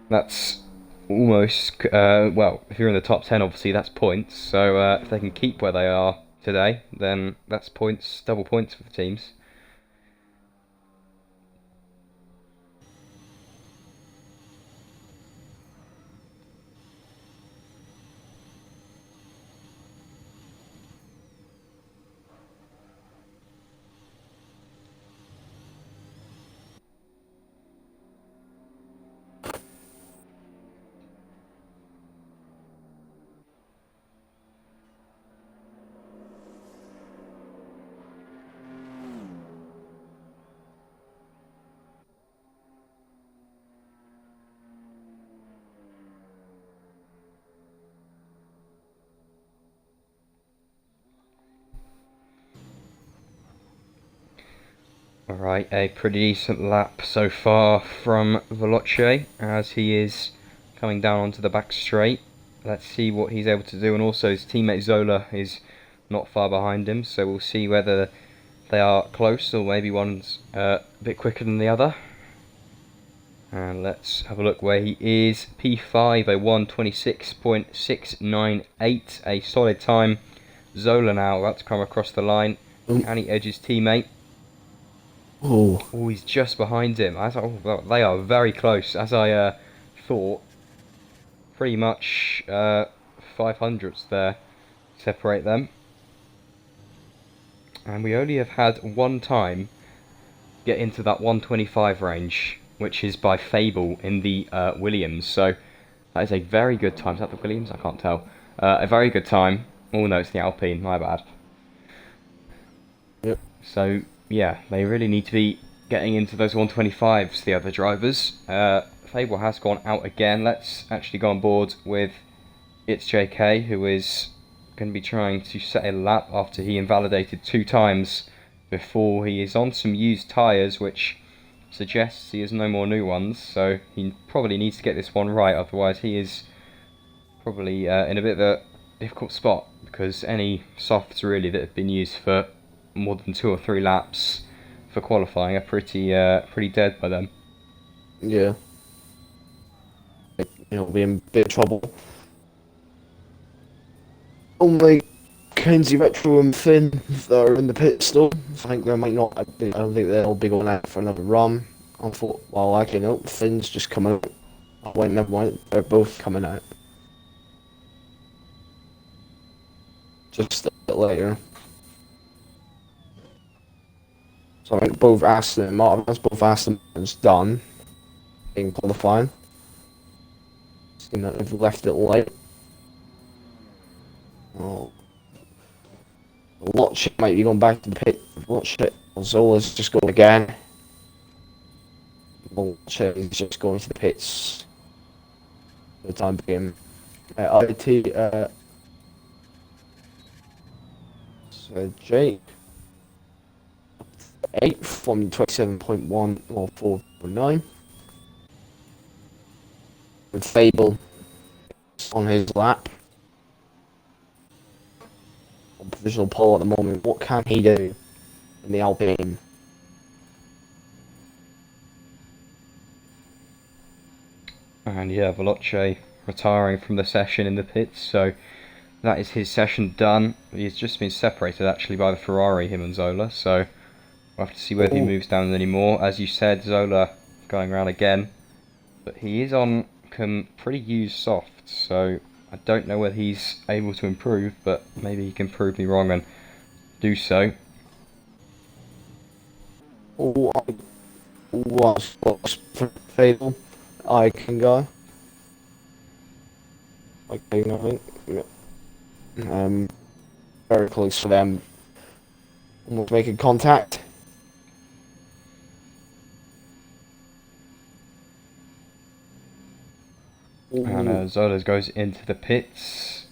that's almost, well, if you're in the top 10, obviously, that's points. So if they can keep where they are today, then that's points, double points for the teams. Alright, a pretty decent lap so far from Veloce as he is coming down onto the back straight. Let's see what he's able to do, and also his teammate Zola is not far behind him, so we'll see whether they are close or maybe one's a bit quicker than the other. And let's have a look where he is. P5, a 126.698, a solid time. Zola now about to come across the line. Can he edge his teammate? Oh, he's just behind him. Well, they are very close, as I thought. Pretty much 500ths there separate them. And we only have had one time get into that 125 range, which is by Fable in the Williams. So that is a very good time. Is that the Williams? I can't tell. A very good time. Oh no, it's the Alpine. My bad. Yep. So yeah, they really need to be getting into those 125s, the other drivers. Fable has gone out again. Let's actually go on board with It's JK, who is going to be trying to set a lap after he invalidated two times before. He is on some used tyres, which suggests he has no more new ones, so he probably needs to get this one right, otherwise he is probably in a bit of a difficult spot, because any softs really that have been used for more than 2 or 3 laps for qualifying are pretty dead by then. Yeah. He'll be in a bit of trouble. Only Kenzie, Retro and Finn that are in the pit still. I think they might not. I don't think they'll be going out for another run. I thought, well, actually, no, Finn's just coming out. Oh, wait, never mind. They're both coming out. Just a bit later. So I think both Aston Martin's done in qualifying. Seeing that they've left it late. Oh, Watch it might be going back to the pit. Watch it. Zola's just going again. Watch it. He's just going to the pits for the time being. IT. So Jake. 8th from 27.1 or 4.9. With Fable on his lap. On provisional pole at the moment. What can he do in the Alpine? And yeah, Veloce retiring from the session in the pits, so that is his session done. He's just been separated actually by the Ferrari, him and Zola, so we'll have to see whether he moves down anymore. As you said, Zola going around again, but he is on pretty used soft, so I don't know whether he's able to improve, but maybe he can prove me wrong and do so. What's Fable? I can go. I think. Yeah. Very close for them. Almost making contact. And Zola goes into the pits,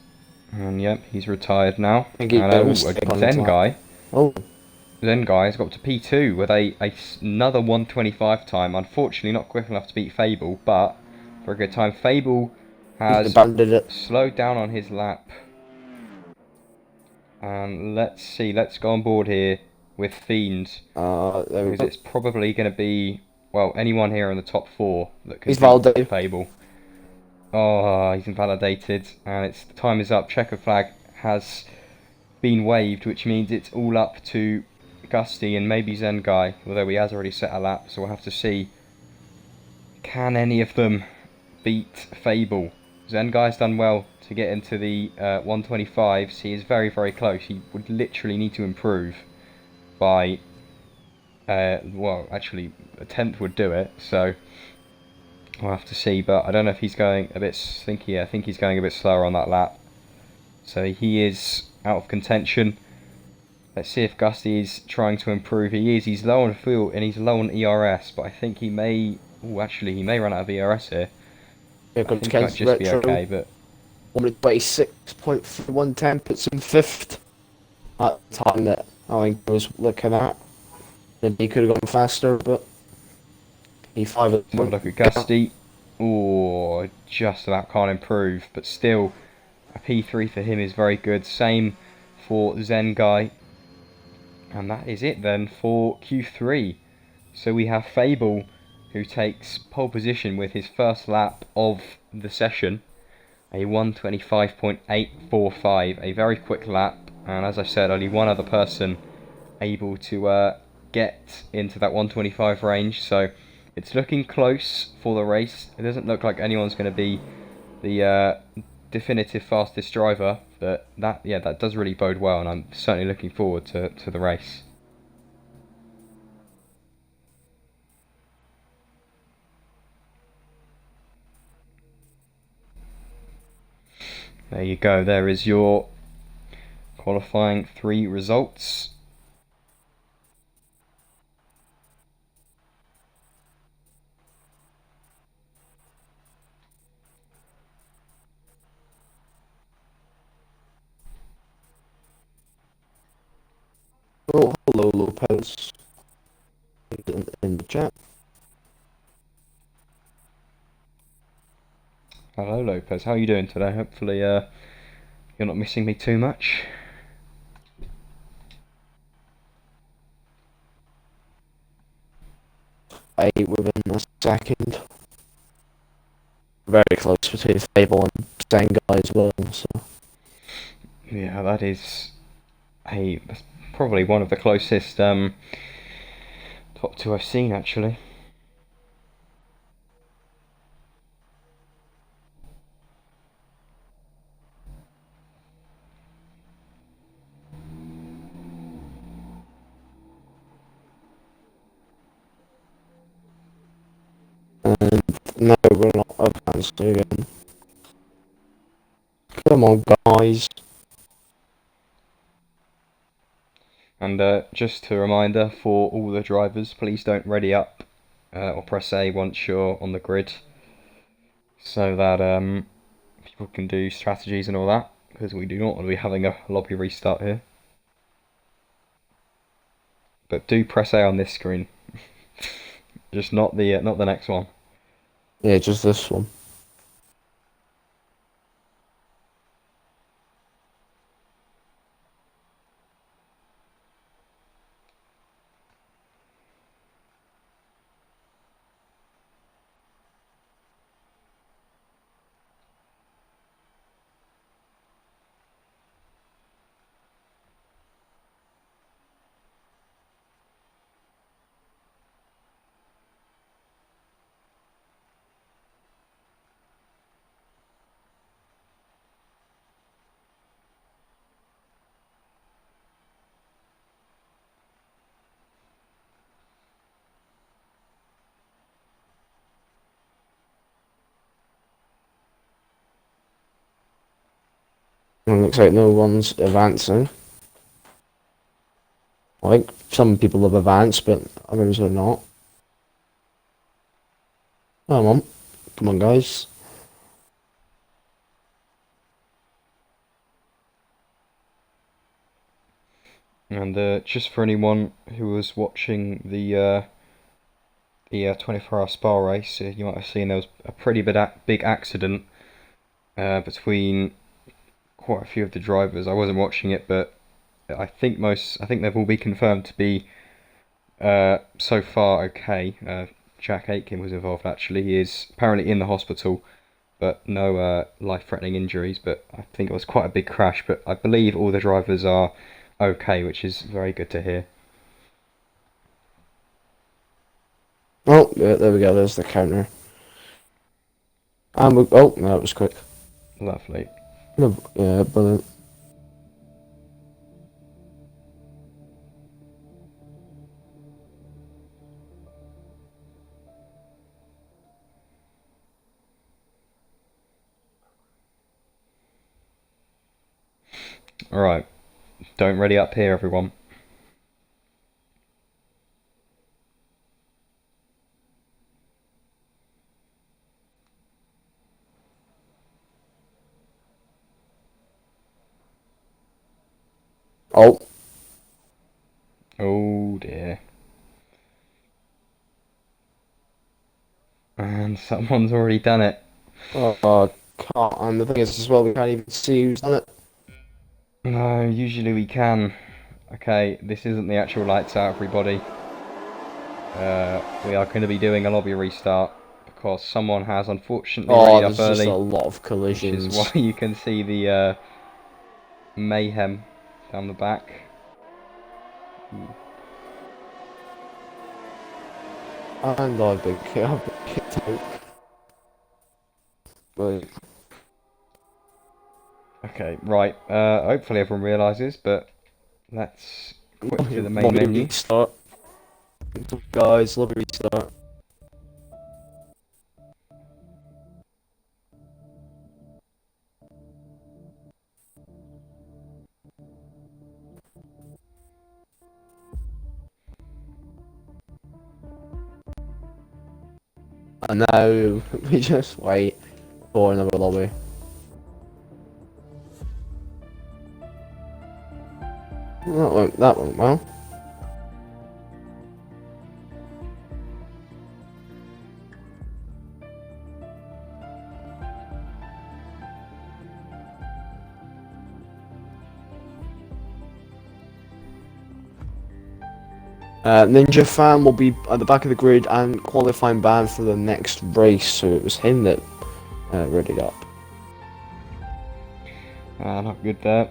and yep, he's retired now. I think he And Zen guy. Oh. Then guys got to P2 with another 125 time. Unfortunately not quick enough to beat Fable, but for a good time. Fable has slowed down on his lap. And let's see, let's go on board here with Fiend. Because it's probably going to be, well, anyone here in the top 4 that can beat Fable. Oh, he's invalidated, and time is up. Checker flag has been waved, which means it's all up to Gusty and maybe Zen Guy, although he has already set a lap, so we'll have to see. Can any of them beat Fable? Zen Guy's done well to get into the 125s. He is very, very close. He would literally need to improve by, well, actually, a 10th would do it, so we'll have to see, but I don't know if he's going a bit, I think he's going a bit slower on that lap. So he is out of contention. Let's see if Gusty is trying to improve. He is. He's low on fuel and he's low on ERS, but I think he may... Oh, actually, he may run out of ERS here. Here comes I think he might just be okay, but... 126.110 puts him 5th. At the time that I think I was looking at. Maybe he could have gone faster, but... P5 Let's have a look at Gusty. Oh, just about can't improve, but still, a P3 for him is very good. Same for Zen Guy. And that is it then for Q3. So we have Fable, who takes pole position with his first lap of the session. A 125.845, a very quick lap. And as I said, only one other person able to get into that 125 range. So it's looking close for the race. It doesn't look like anyone's going to be the definitive fastest driver, but that does really bode well, and I'm certainly looking forward to the race. There you go, there is your qualifying 3 results. Oh, hello Lopez. In the chat. Hello Lopez, how are you doing today? Hopefully you're not missing me too much. Within a second. Very close between Fable and Senga as well, so... Yeah, that's probably one of the closest top 2 I've seen, actually. And no, we're not advanced again. Come on, guys. And just a reminder for all the drivers, please don't ready up or press A once you're on the grid, so that people can do strategies and all that, because we do not want to be having a lobby restart here. But do press A on this screen, just not the next one. Yeah, just this one. It looks like no one's advancing. I think some people have advanced, but others are not. Come on, guys. And just for anyone who was watching the 24-hour Spa race, you might have seen there was a pretty big accident between quite a few of the drivers. I wasn't watching it, but I think they've all been confirmed to be so far okay. Jack Aitken was involved actually. He is apparently in the hospital, but no life-threatening injuries. But I think it was quite a big crash. But I believe all the drivers are okay, which is very good to hear. Oh, yeah, there we go. There's the counter. And oh, no, that was quick. Lovely. Yeah, brilliant. Alright, don't ready up here, everyone. Oh. Oh dear. And someone's already done it. Oh, can't. And the thing is, as well, we can't even see who's done it. No, usually we can. Okay, this isn't the actual lights out, everybody. We are going to be doing a lobby restart because someone has unfortunately readied up There's just early, a lot of which collisions. is why you can see the mayhem down the back. And I've been kicked out. Right. Okay, right. Hopefully everyone realises, but let's quick to the main Lobby menu. restart. Guys, lobby restart. And now we just wait for another lobby. That went well. Ninja Fan will be at the back of the grid and qualifying ban for the next race, so it was him that readied up. Not good there.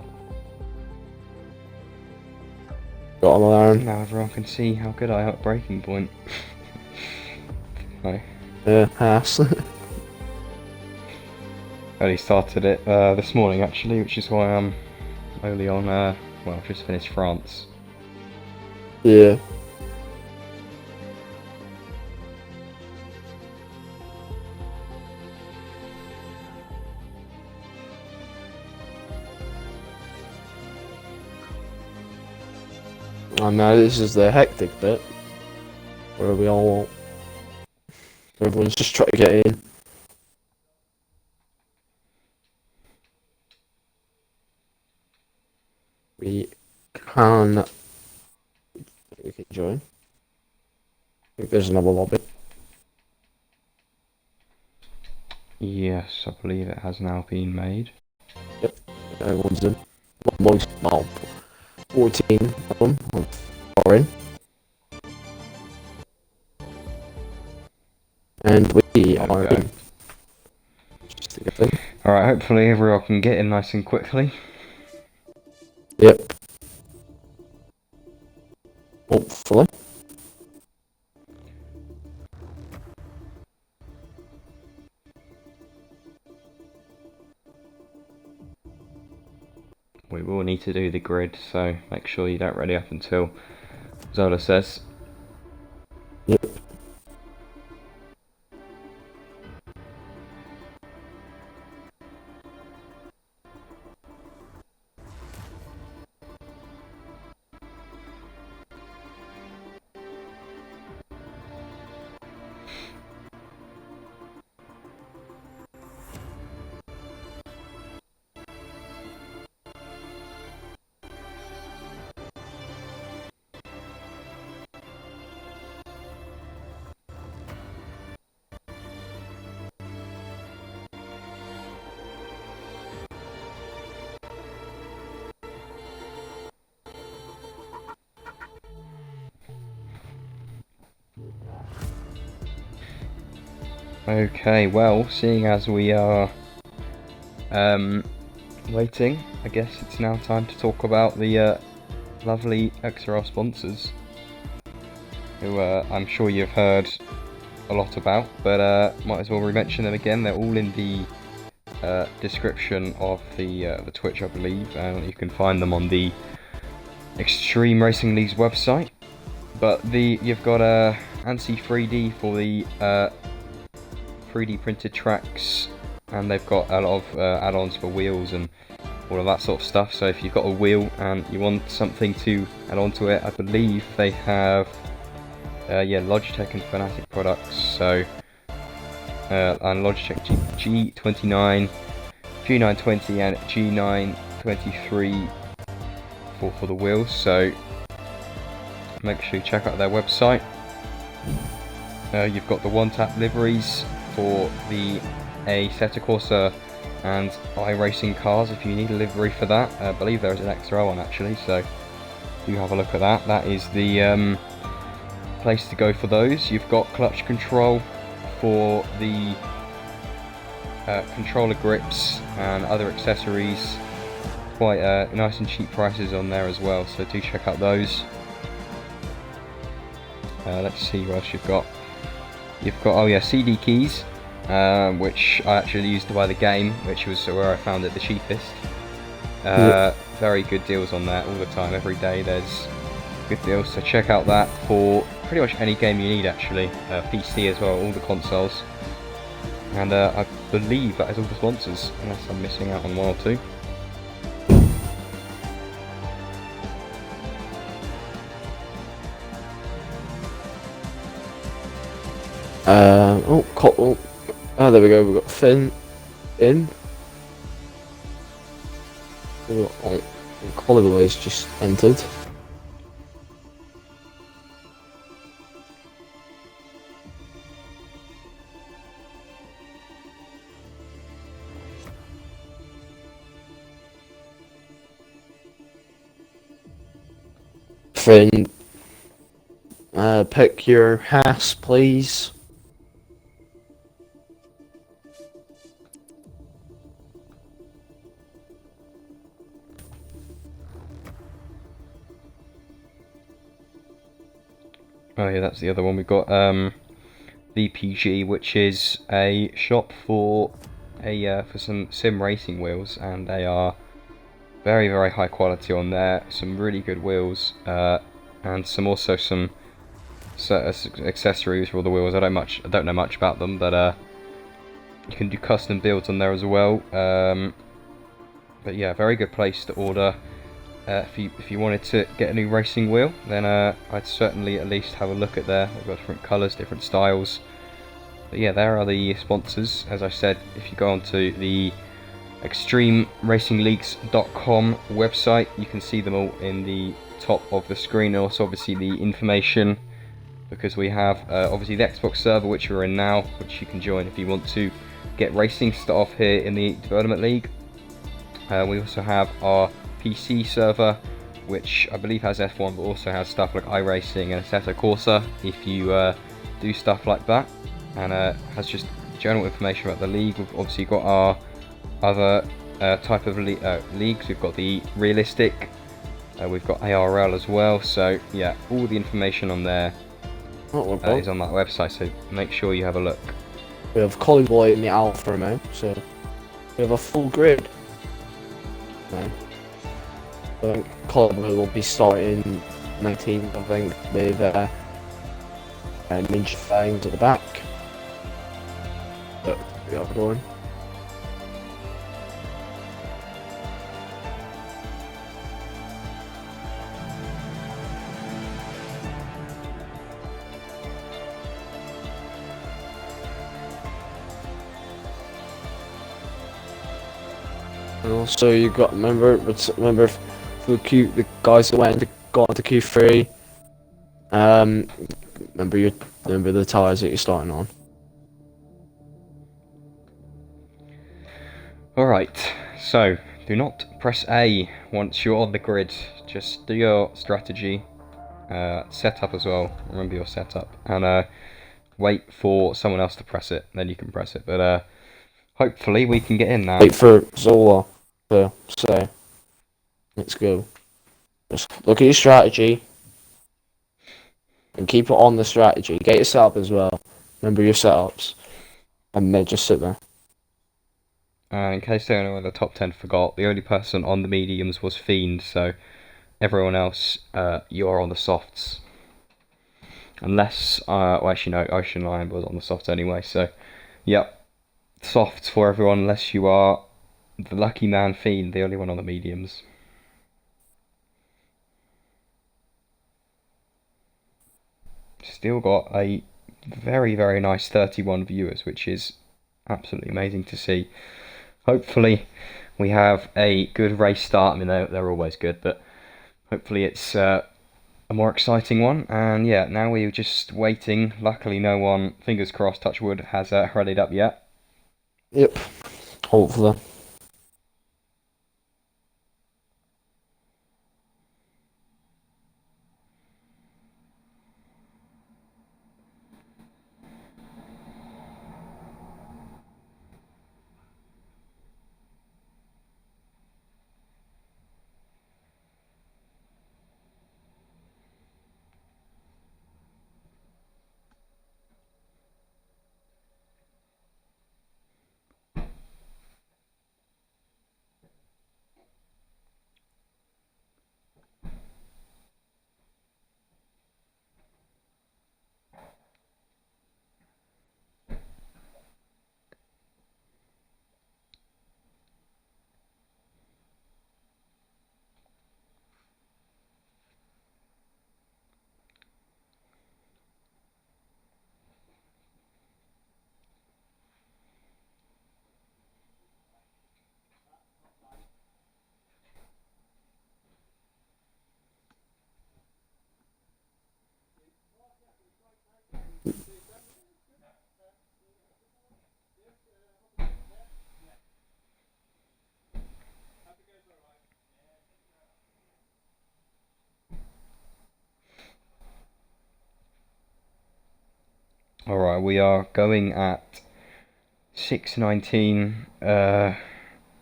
Got an alarm. Now everyone can see how good I am at breaking point. No. Pass. Only started it this morning actually, which is why I'm only on, well, just finished France. Yeah. I know this is the hectic bit where everyone's just trying to get in. We can join. I think there's another lobby. Yes, I believe it has now been made. Yep, everyone's in. Well, 14 of them are in. And we are in. Just a good thing. Alright, hopefully everyone can get in nice and quickly. Yep. Hopefully. We will need to do the grid, so make sure you don't ready up until Zola says. Yep. Okay, well, seeing as we are waiting, I guess it's now time to talk about the lovely XRL sponsors, who I'm sure you've heard a lot about, but might as well re-mention them again. They're all in the description of the Twitch, I believe, and you can find them on the Extreme Racing League's website. But you've got ANSI 3D for the 3D printed tracks, and they've got a lot of add-ons for wheels and all of that sort of stuff. So if you've got a wheel and you want something to add on to it, I believe they have Logitech and Fanatic products. So and Logitech G29, G920 and G923 for the wheels. So make sure you check out their website. You've got the one-tap liveries for the Assetto Corsa and iRacing cars if you need a livery for that. I believe there is an XRL one actually, so do have a look at that. That is the place to go for those. You've got clutch control for the controller grips and other accessories. Quite nice and cheap prices on there as well, so do check out those. Let's see what else you've got. You've got, CD keys, which I actually used to buy the game, which was where I found it the cheapest. Very good deals on there all the time, every day there's good deals, so check out that for pretty much any game you need actually. PC as well, all the consoles. And I believe that is all the sponsors, unless I'm missing out on one or two. There we go, we've got Finn in. Collyway's just entered. Finn, pick your Haas, please. Oh yeah, that's the other one. We've got VPG, which is a shop for some sim racing wheels, and they are very, very high quality on there. Some really good wheels, and some accessories for all the wheels. I don't know much about them, but you can do custom builds on there as well. But yeah, very good place to order if you wanted to get a new racing wheel, then I'd certainly at least have a look at there. We've got different colours, different styles. But yeah, there are the sponsors. As I said, if you go onto the extremeracingleagues.com website, you can see them all in the top of the screen, and also obviously the information, because we have obviously the Xbox server, which we're in now, which you can join if you want to get racing stuff here in the Development League. We also have our PC server, which I believe has F1 but also has stuff like iRacing and Assetto Corsa if you do stuff like that, and has just general information about the league. We've obviously got our other type of leagues. We've got the realistic, we've got ARL as well, so yeah, all the information on there is on that website, so make sure you have a look. We have Collie Boy in the Alpha now, so we have a full grid. I think Collie Boy will be starting 19th, I think, with Ninja Fangs at the back. But we are going. And also you got remember for the guys that got into Q3. Remember the tires that you're starting on. Alright, so do not press A once you're on the grid. Just do your strategy, setup as well. Remember your setup, and wait for someone else to press it. Then you can press it. But hopefully we can get in now. Wait for Zola to say, let's go. Just look at your strategy and keep it on the strategy. Get your setup as well. Remember your setups, and then just sit there. In case anyone in the top 10 forgot, the only person on the mediums was Fiend, so everyone else, you are on the softs. Unless, well actually no, Ocean Lion was on the softs anyway, so yep, softs for everyone unless you are the lucky man Fiend, the only one on the mediums. Still got a very, very nice 31 viewers, which is absolutely amazing to see. Hopefully we have a good race start. I mean, they're always good, but hopefully it's a more exciting one. And yeah, now we're just waiting. Luckily no one, fingers crossed, touch wood, has rallied up yet. Yep, hopefully. Alright, we are going at 6:19, that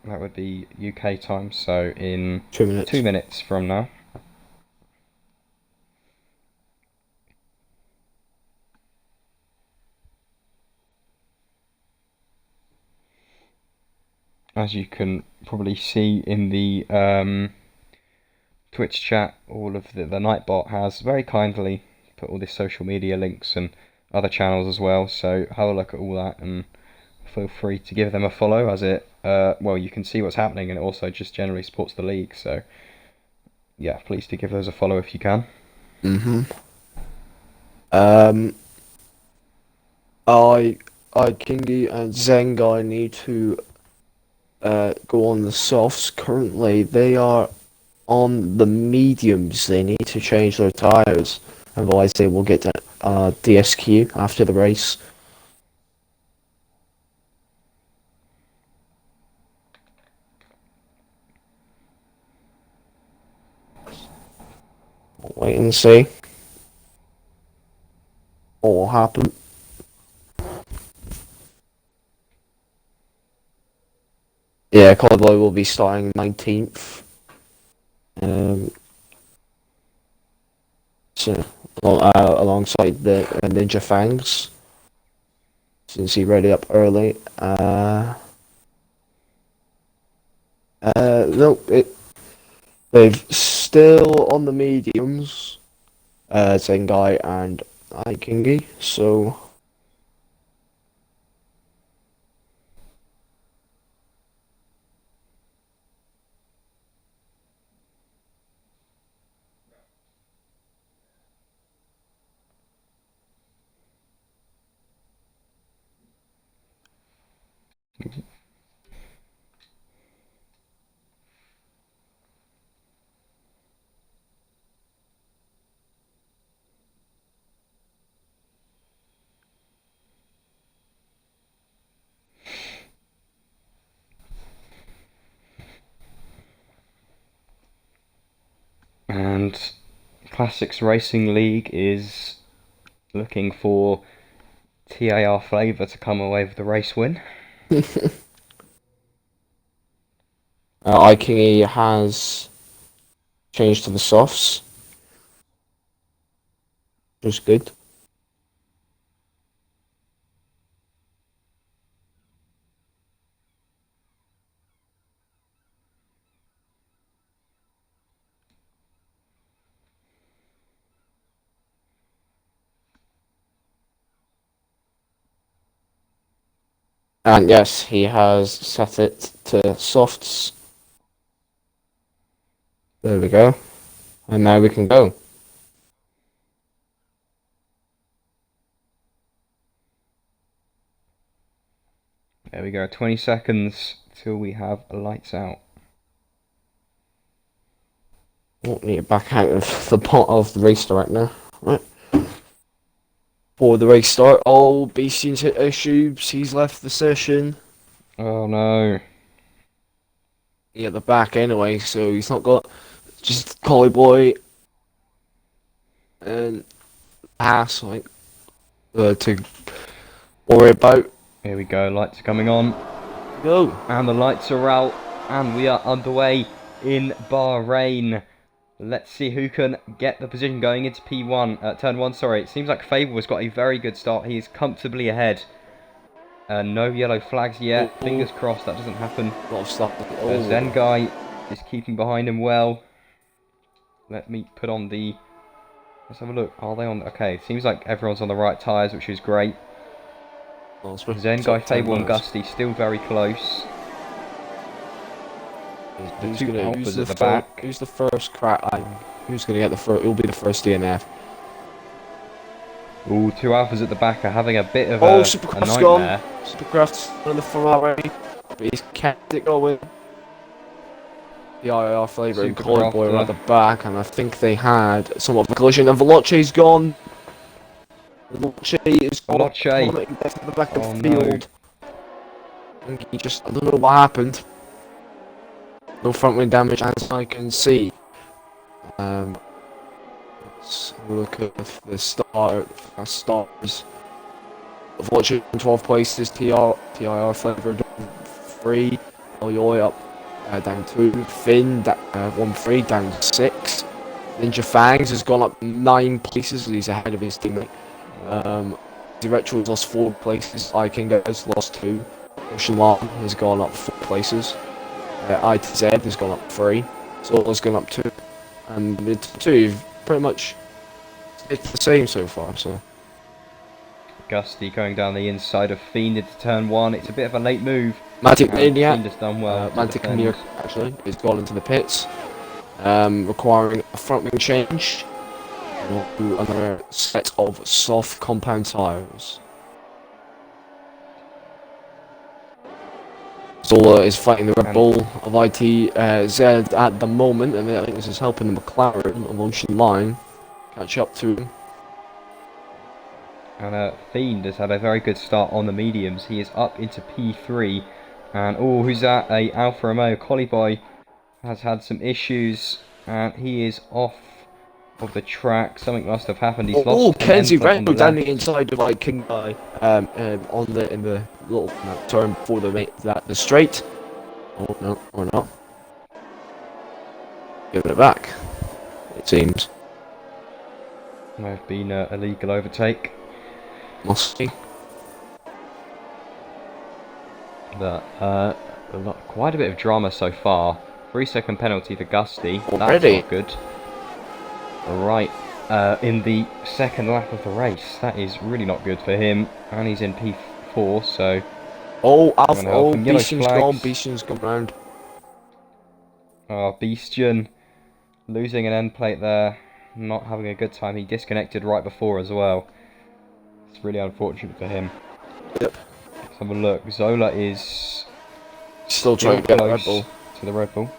would be UK time, so in 2 minutes. 2 minutes from now. As you can probably see in the Twitch chat, all of the Nightbot has very kindly put all the social media links and other channels as well, so have a look at all that and feel free to give them a follow, as it well, you can see what's happening, and it also just generally supports the league, so Yeah, please do give those a follow if you can. Um, I, Kingy and Zengai need to go on the softs. Currently, they are on the mediums. They need to change their tires, otherwise they will get DSQ after the race. Wait and see what will happen. Yeah, Cowboy will be starting 19th. So, alongside the Ninja Fangs, since he ready up early. No, they've still on the mediums, Zengai and Ikingi, so And Classics Racing League is looking for TAR Flavour to come away with the race win. Ikingi has changed to the softs, which is good. And yes, he has set it to softs. There we go. And now we can go. There we go, 20 seconds till we have lights out. Won't need to back out of the pot of the race right now. Right. For the race start, Beastie's hit issues. He's left the session. Oh no. At the back anyway, so he's not got just Collie Boy and Pass to worry about. Here we go, lights are coming on. Go. And the lights are out, and we are underway in Bahrain. Let's see who can get the position going into P1, turn 1, sorry. It seems like Fable has got a very good start. He is comfortably ahead. No yellow flags yet. Fingers crossed that doesn't happen. A lot of stuff. Zengai is keeping behind him well. Let me put on the... Let's have a look. Are they on... Okay, seems like everyone's on the right tyres, which is great. Zengai, Fable and Gusty still very close. Who's the first crack? Who's going to get the first? Who'll be the first DNF? Ooh, two alphas at the back are having a bit of a Supercraft's nightmare. Gone. Supercraft's on the Ferrari, but he's kept it going. The IR Flavour and Collie Boy are at the back, and I think they had somewhat of a collision. And Veloce's gone. Veloce is gone. To the back of the field. I think he just, I don't know what happened. No front wing damage as I can see. Let's have a look at the stars. Veloce in 12 places, TIR Flavour 3, Oyoy up down 2, Finn 1-3 down 6. Ninja Fangs has gone up 9 places, he's ahead of his teammate. Retro has lost 4 places, Iking has lost 2. Ocean Long has gone up 4 places. ITZ has gone up 3. Solo's gone up 2. And the 2 pretty much it's the same so far, so. Gusty going down the inside of Fiend into turn 1. It's a bit of a late move. Magic Maniac. Fiend has done well. Magic Maniac actually has gone into the pits. requiring a front wing change and do another set of soft compound tyres. Zola is fighting the Red Bull of ITZ at the moment, and I think this is helping the McLaren of Ocean Line catch up to him. And Fiend has had a very good start on the mediums. He is up into P3. And who's that? A Alfa Romeo Collie Boy has had some issues, and he is off of the track. Something must have happened. He's lost. Kenzie Renault down the inside of King Guy in the little turn before the straight. Oh no, or not. Giving it back. It seems. May have been a illegal overtake. Must be. But quite a bit of drama so far. 3-second penalty for Gusty. Already? That's not good. Right, in the second lap of the race. That is really not good for him. And he's in P4, so... Beestian's gone. Beestian's gone round. Oh, Beestian losing an end plate there. Not having a good time. He disconnected right before as well. It's really unfortunate for him. Yep. Let's have a look. Zola is still trying to get the Red Bull. To the Red Bull.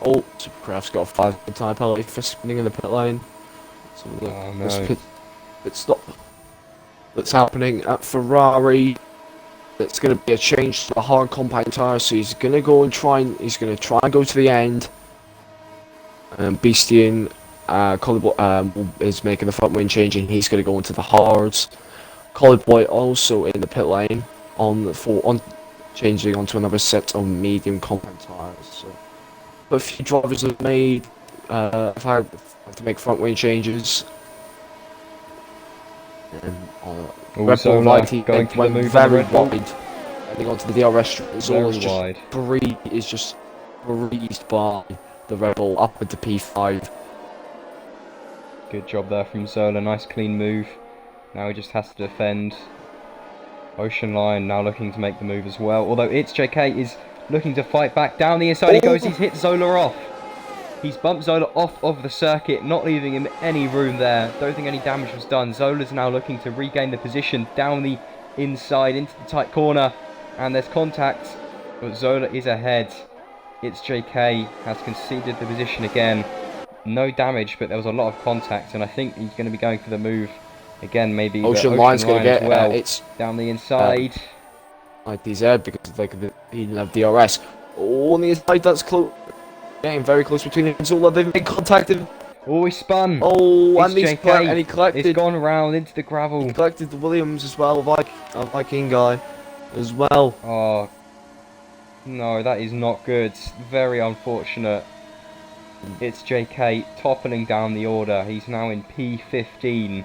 Oh, Supercraft's got a 5 time penalty for spinning in the pit lane. So look, oh no. this pit stop that's happening at Ferrari. It's going to be a change to the hard compound tyre, so he's going to go and try and go to the end. Beastian is making the front wing change, and he's going to go into the hards. Collie also in the pit lane on changing onto another set of medium compound tyres. So, but a few drivers have made have to make front wing changes. And Red Bull Lighty going to went very wide, heading onto the DRS. Is just breezed by the Red Bull up into P5. Good job there from Zola. Nice clean move. Now he just has to defend. Ocean Line now looking to make the move as well. Although it's JK is looking to fight back. Down the inside he goes. He's hit Zola off. He's bumped Zola off of the circuit, not leaving him any room there. Don't think any damage was done. Zola's now looking to regain the position down the inside into the tight corner. And there's contact, but Zola is ahead. It's JK, has conceded the position again. No damage, but there was a lot of contact, and I think he's going to be going for the move again. Maybe Ocean Line's going to get it's down the inside. ITZ because he didn't have DRS. Oh, on the inside, that's close. Getting very close between him and Zola. They've been contacted. Oh, he spun. Oh, and he collected. It's gone round into the gravel. He collected the Williams as well, of Viking guy as well. Oh, no, that is not good. Very unfortunate. It's JK toppling down the order. He's now in P15.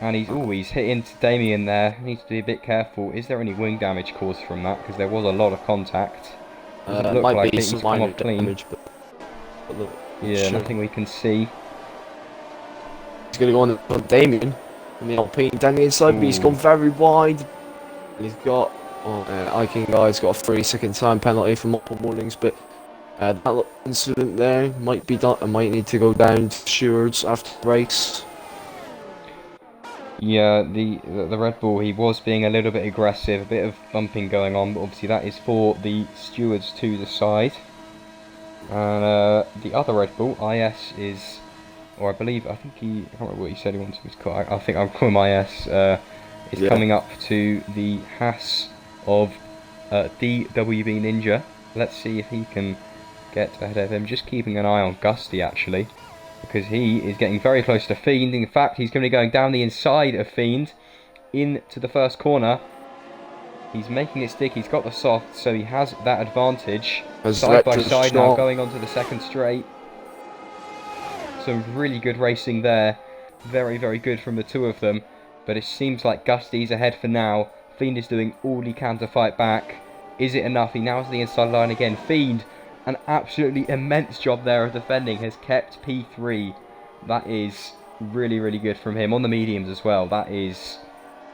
And he's hit into Damien there. Needs to be a bit careful. Is there any wing damage caused from that? Because there was a lot of contact. Doesn't look might like be it. some He's come minor off clean. damage, but look, yeah, sure. Nothing we can see. He's going to go on Damien from the Alpine down the inside, but he's gone very wide. And he's got Viking guy's got a 3-second time penalty for multiple warnings, but that little incident there might be done. I might need to go down to stewards after the race. Yeah, the Red Bull, he was being a little bit aggressive, a bit of bumping going on, but obviously that is for the stewards to decide. And the other Red Bull, IS, is, or I think I can't remember what he said he wanted me to call. I think I'll call him IS. Is coming up to the Haas of DWB Ninja. Let's see if he can get ahead of him. Just keeping an eye on Gusty actually, because he is getting very close to Fiend. In fact, he's going to be going down the inside of Fiend into the first corner. He's making it stick. He's got the soft, so he has that advantage. Side by side now, going on to the second straight. Some really good racing there. Very, very good from the two of them. But it seems like Gusty's ahead for now. Fiend is doing all he can to fight back. Is it enough? He now has the inside line again. Fiend, an absolutely immense job there of defending, has kept P3. That is really, really good from him. On the mediums as well. That is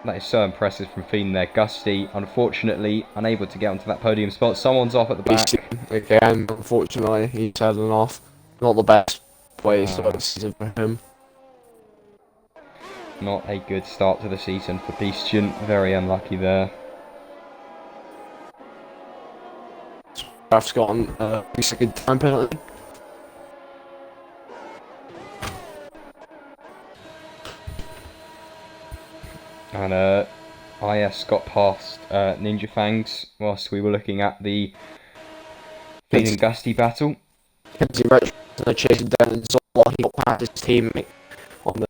That is so impressive from Fiend there. Gusty, unfortunately, unable to get onto that podium spot. Someone's off at the back. Again, unfortunately, he's heading off. Not the best way to start the season for him. Not a good start to the season for Beastian. Very unlucky there. Raf's gotten at least a good time penalty. And IS got past Ninja Fangs whilst we were looking at the Fiend and Gusty battle. Kenzie Richardson chasing down Zola. He got past his teammate on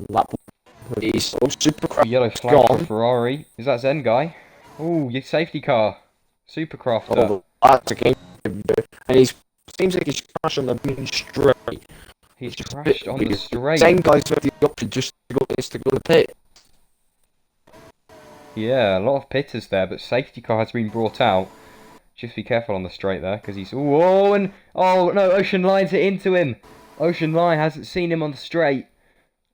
lap. He's so super Yellow flag for Ferrari. Is that Zen guy? Oh, your safety car. Supercrafter. Oh, that's a game changer. And he seems like he's crashed on the main straight. He's crashed on the straight. Same guys with the option just to go to the pit. Yeah, a lot of pitters there, but safety car has been brought out. Just be careful on the straight there, because he's... Oh, and... Oh, no, Ocean Line's hit into him. Ocean Line hasn't seen him on the straight.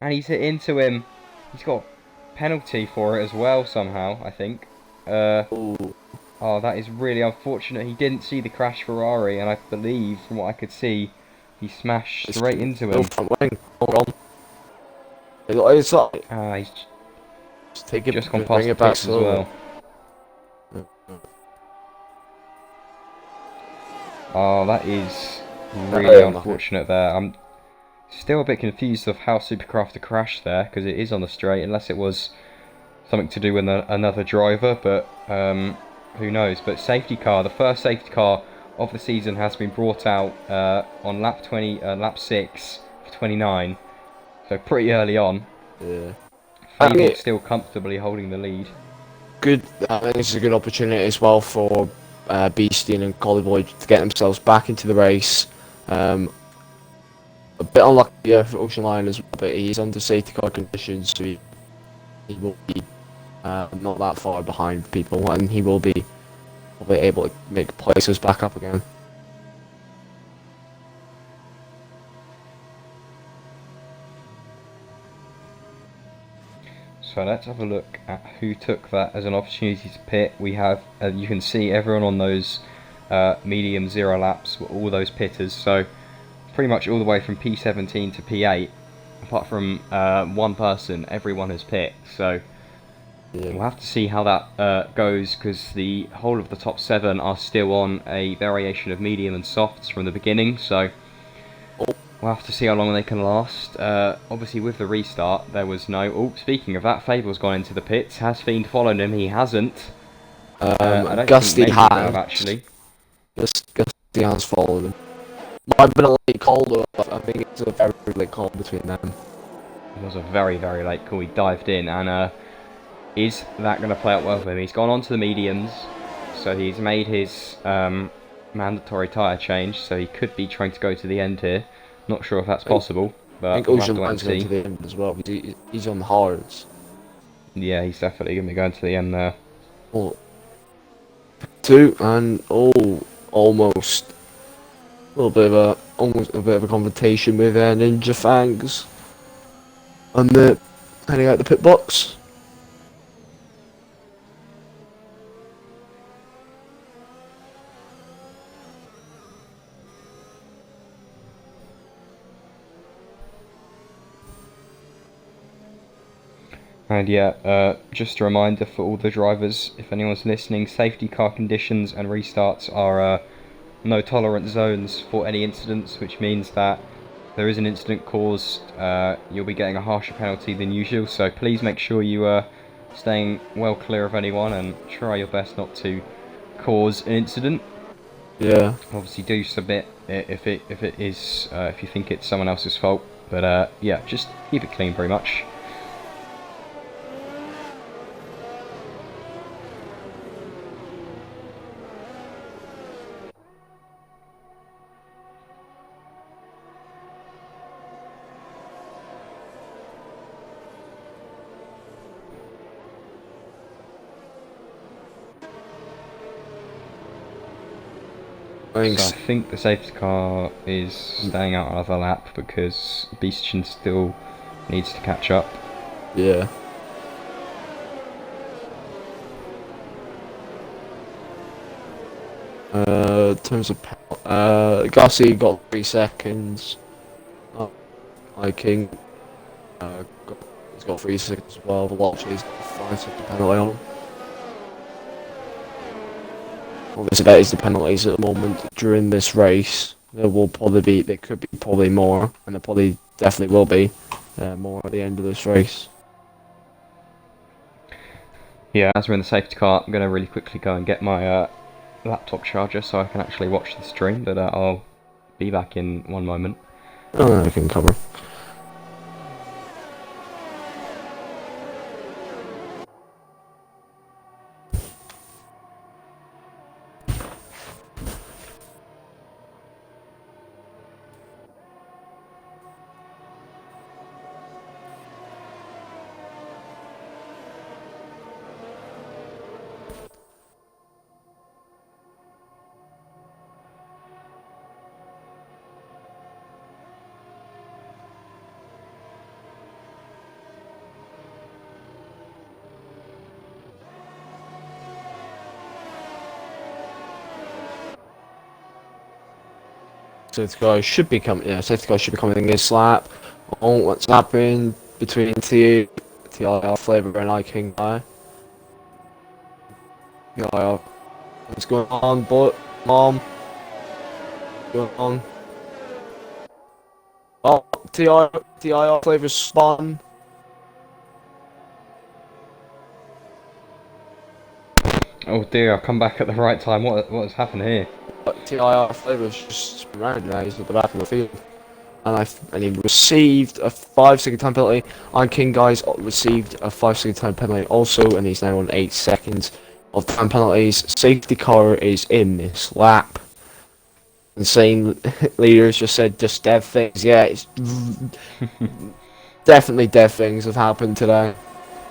And he's hit into him. He's got a penalty for it as well, somehow, I think. Oh, that is really unfortunate. He didn't see the crash Ferrari, and I believe, from what I could see, he smashed straight into him. Front wing. Hold on. It's like... He's Just take it, just gone bring past the it back pits as well. Oh, that is really unfortunate there. I'm still a bit confused of how Supercrafter crashed there, because it is on the straight, unless it was something to do with another driver, but who knows. But safety car, the first safety car of the season has been brought out on lap 6 for 29, so pretty early on. Yeah. Fable's still comfortably holding the lead. Good. I think this is a good opportunity as well for Beastie and Collie Boy to get themselves back into the race. A bit unlucky for Ocean Lion as well, but he's under safety car conditions, so he will be not that far behind people, and he will be probably able to make places back up again. So let's have a look at who took that as an opportunity to pit. We have, you can see everyone on those medium 0 laps were all those pitters, so pretty much all the way from P17 to P8, apart from one person, everyone has pit. So yeah, we'll have to see how that goes, because the whole of the top 7 are still on a variation of medium and softs from the beginning, so we'll have to see how long they can last. Obviously with the restart there was no... Oh, speaking of that, Fable's gone into the pits. Has Fiend followed him? He hasn't. I don't Gusty think has. Actually. Gusty has followed him. Might have been a late call though. I think it's a very late call between them. It was a very, very late call. He dived in, and is that going to play out well for him? He's gone on to the mediums, so he's made his mandatory tyre change, so he could be trying to go to the end here. Not sure if that's possible, but I think we'll Ocean Line's going to the end as well. He's on the hards. Yeah, he's definitely going to be going to the end there. Oh. 2 and almost almost a bit of a confrontation with Ninja Fangs, and they're heading out the pit box. And yeah, just a reminder for all the drivers, if anyone's listening, safety car conditions and restarts are no tolerance zones for any incidents, which means that if there is an incident caused, you'll be getting a harsher penalty than usual, so please make sure you are staying well clear of anyone and try your best not to cause an incident. Yeah. Obviously do submit if you think it's someone else's fault, but yeah, just keep it clean pretty much. So I think the safety car is staying out another lap because Beastian still needs to catch up. Yeah. In terms of Gussie got 3 seconds. King he's got 3 seconds as well. Veloci's got 5-second penalty on him. Obviously, that is the penalties at the moment during this race. There could be probably more, and there probably definitely will be more at the end of this race. Yeah, as we're in the safety car, I'm going to really quickly go and get my laptop charger so I can actually watch the stream, but I'll be back in one moment. Oh, I can cover. Safety car should be coming. Yeah, safety car should be coming in this lap. Oh, what's happening between TIR Flavor and King Guy? TIR, what's going on, but mom? Going on? Oh, TIR Flavor spun. Oh dear, I've come back at the right time. What has happened here? TIR Flavor's just spun around now. He's at the back of the field. And he received a 5-second time penalty. And King Guys received a 5-second time penalty also, and he's now on 8 seconds of time penalties. Safety car is in this lap. Insane leaders just said just dead things. Yeah, it's definitely dead things have happened today.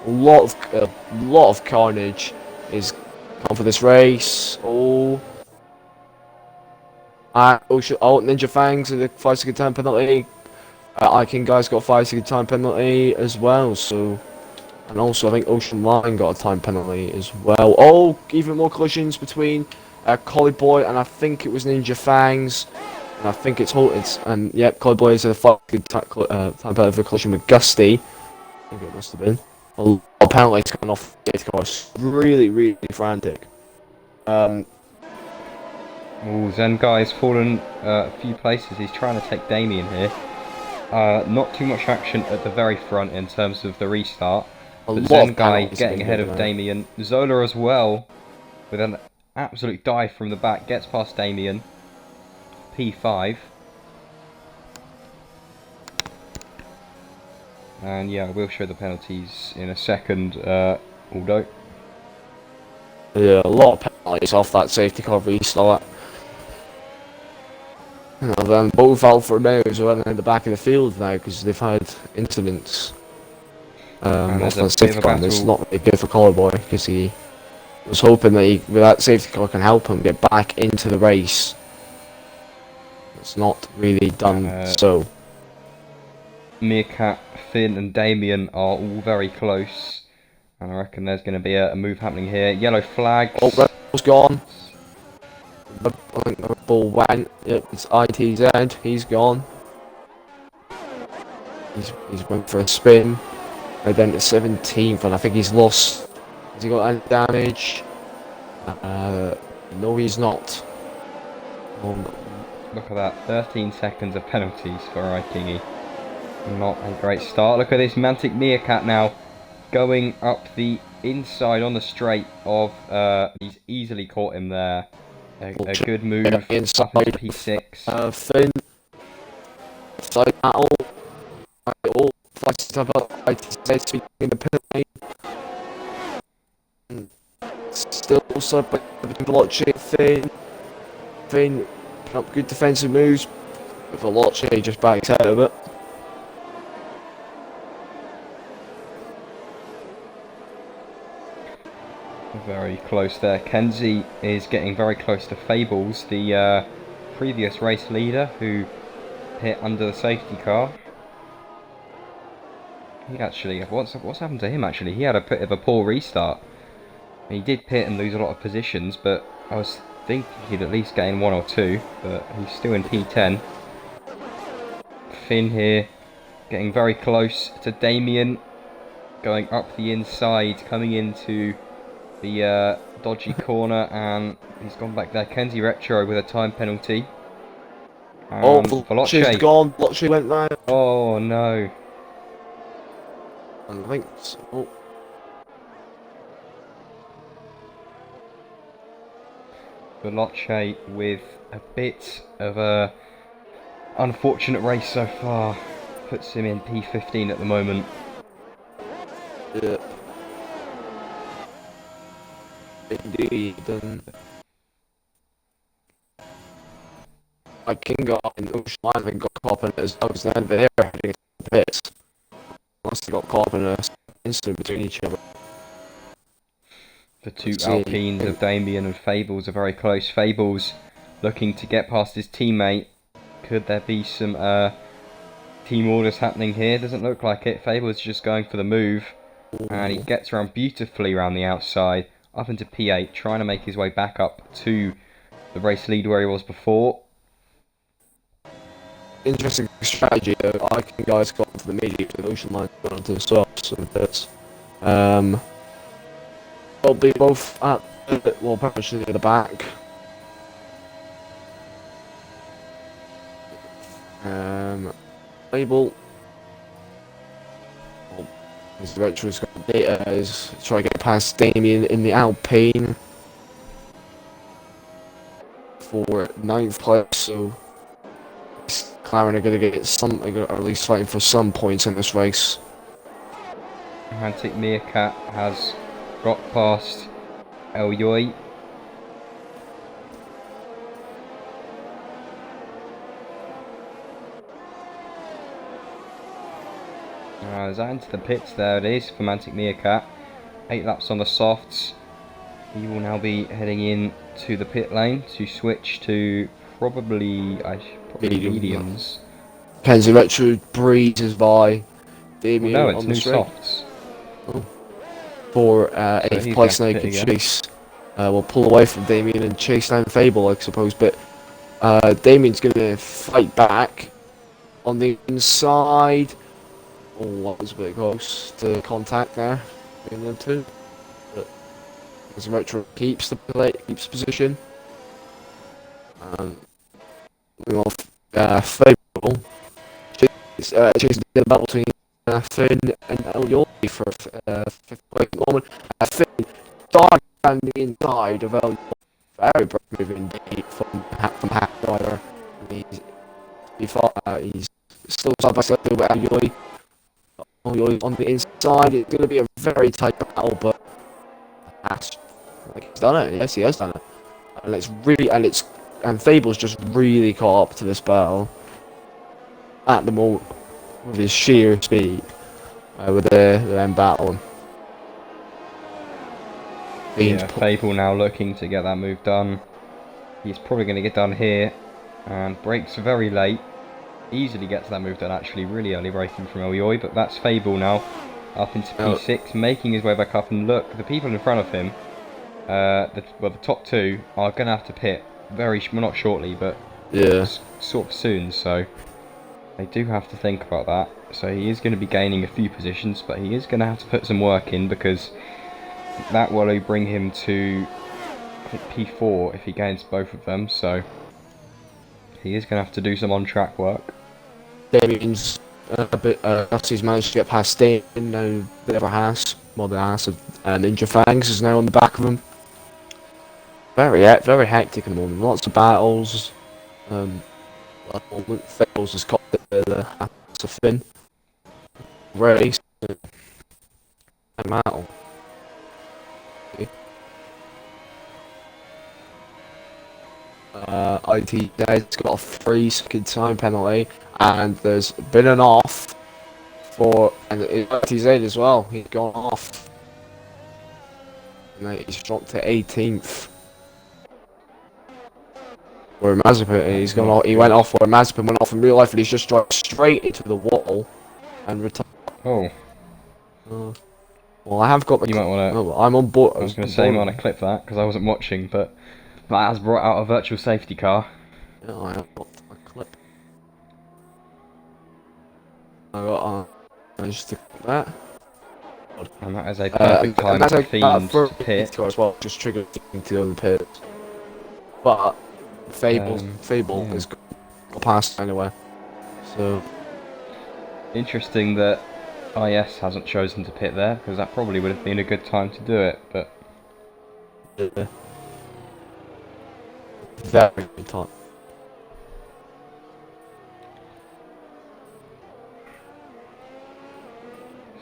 A lot of carnage is come for this race. Oh, Ninja Fangs with a 5-second time penalty. King Guys got a 5-second time penalty as well. So, and also I think Ocean Line got a time penalty as well. Oh, even more collisions between Collie Boy and I think it was Ninja Fangs. And I think and yep, Collie Boy is a 5-second time penalty for collision with Gusty. I think it must have been. A lot of penalties coming off the course. Really frantic. Oh, Zen Guy's fallen a few places. He's trying to take Damien here. Not too much action at the very front in terms of the restart. But Zen Guy getting ahead of Damien. Zola as well, with an absolute dive from the back, gets past Damien. P5. And yeah, we'll show the penalties in a second, Aldo. Yeah, a lot of penalties off that safety car restart. And then both Alpha Romeos are in the back of the field now because they've had incidents. Off that safety car, and it's not really good for Collie Boy because he was hoping that with that safety car can help him get back into the race. It's not really done so. Meerkat, Finn and Damien are all very close. And I reckon there's going to be a move happening here. Yellow flag. Oh, Red Bull's gone. I think the Red Bull went. Yep, it's ITZ. He's gone. He's went for a spin. They're down to 17th, and I think he's lost. Has he got any damage? No, he's not. Oh, no. Look at that. 13 seconds of penalties for Ikingy. Not a great start. Look at this Mantic Meerkat now. Going up the inside on the straight of, he's easily caught him there. A good move inside up into P6. Finn. Side battle. All flights about ITZ in the penalty. Still side between Veloci, Finn. Finn putting up good defensive moves. Veloci just backs out of it. Very close there. Kenzie is getting very close to Fables, the previous race leader who hit under the safety car. He actually, what's happened to him actually? He had a bit of a poor restart. He did pit and lose a lot of positions, but I was think he'd at least gain 1 or 2, but he's still in P10. Finn here, getting very close to Damien, going up the inside, coming into the dodgy corner, and he's gone back there. Kenzie Retro with a time penalty. Oh, And Veloce's gone. Veloce went round. Oh no. I think so. Veloce with a bit of a unfortunate race so far. Puts him in P15 at the moment. Yeah. Indeed. I can go in Ocean Line, I think got caught up in it as well, because they're there heading to the pits. Unless they got caught up in an incident between each other. The two Alpines of Damien and Fables are very close. Fables looking to get past his teammate. Could there be some team orders happening here? Doesn't look like it. Fables just going for the move. And he gets around beautifully around the outside. Up into P8, trying to make his way back up to the race lead where he was before. Interesting strategy though. I can guys got onto the medium to the Ocean Line, got onto the softs and pits. They'll be both at well, potentially at the back. Label. Well, Mr. Retro's got data is trying to get past Damien in the Alpine for 9th place, so McLaren are going to get something, or at least fighting for some points in this race. Romantic Meerkat has got past El Yoy. Is that into the pits? There it is for Romantic Meerkat. 8 laps on the softs. He will now be heading in to the pit lane to switch to probably mediums. Kenzie Retro breezes by Damien no, it's on new the straight. softs. Oh. For 8th place now, can chase. We'll pull away from Damien and chase down Fable, I suppose. But Damien's going to fight back on the inside. Oh, that was a bit close to contact there between them two. But Kenzie Retro keeps the position. Moving off Fable. Chasing the battle between Finn and Elioy for 5th place at the moment. Finn died on the inside of Elioy. Very brave move indeed from Hack Rider. He's still side by side with Elioy. Elioy on the inside. It's going to be a very tight battle, but he's done it. Yes, he has done it. And it's really and Fable's just really caught up to this battle at the moment with his sheer speed with them battling. Yeah, Fable now looking to get that move done. He's probably going to get done here and brakes very late. Easily gets that move done actually, really early braking from Elioy, but that's Fable now up into P6, making his way back up, and look, the people in front of him, the top two are going to have to pit not shortly, but sort of soon, so they do have to think about that. So he is going to be gaining a few positions, but he is going to have to put some work in, because that will bring him to, I think, P4 if he gains both of them, so he is going to have to do some on-track work. Damien's he's managed to get past Damien, now the other Haas, well the Haas of Ninja Fangs is now on the back of him. Very hectic at the moment, lots of battles. At the moment, Fables has caught the Haas of Finn. Race. And battle. IT guy's got a 3-second time penalty, and there's been an off for ITZ as well. He's gone off, and he's dropped to 18th. Where Mazepin, he's gone off. He went off where Mazepin went off in real life, and he's just dropped straight into the wall and retired. Oh. Well, I have got the. You might want to. Oh, I'm on board. I was going to say you might want to clip that because I wasn't watching, but That has brought out a virtual safety car. Yeah, I have got a clip. I got managed to clip that. And that is a perfect time That's for a Fiend to first pit. car as well, just triggered Fiend to go in the pit. But Fable Yeah. is got past anyway. So Interesting that IS hasn't chosen to pit there, because that probably would have been a good time to do it, but yeah, very good time.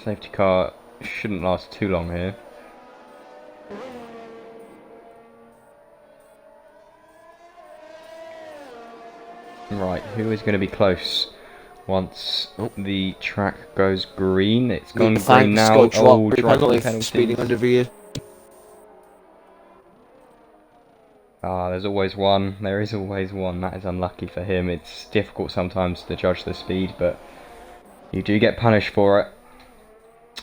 safety car shouldn't last too long here. Right, who is going to be close once the track goes green? It's gone green now. Oh, driving penalties. Speeding under VA. Ah, there's always one. There is always one. That is unlucky for him. It's difficult sometimes to judge the speed, but you do get punished for it.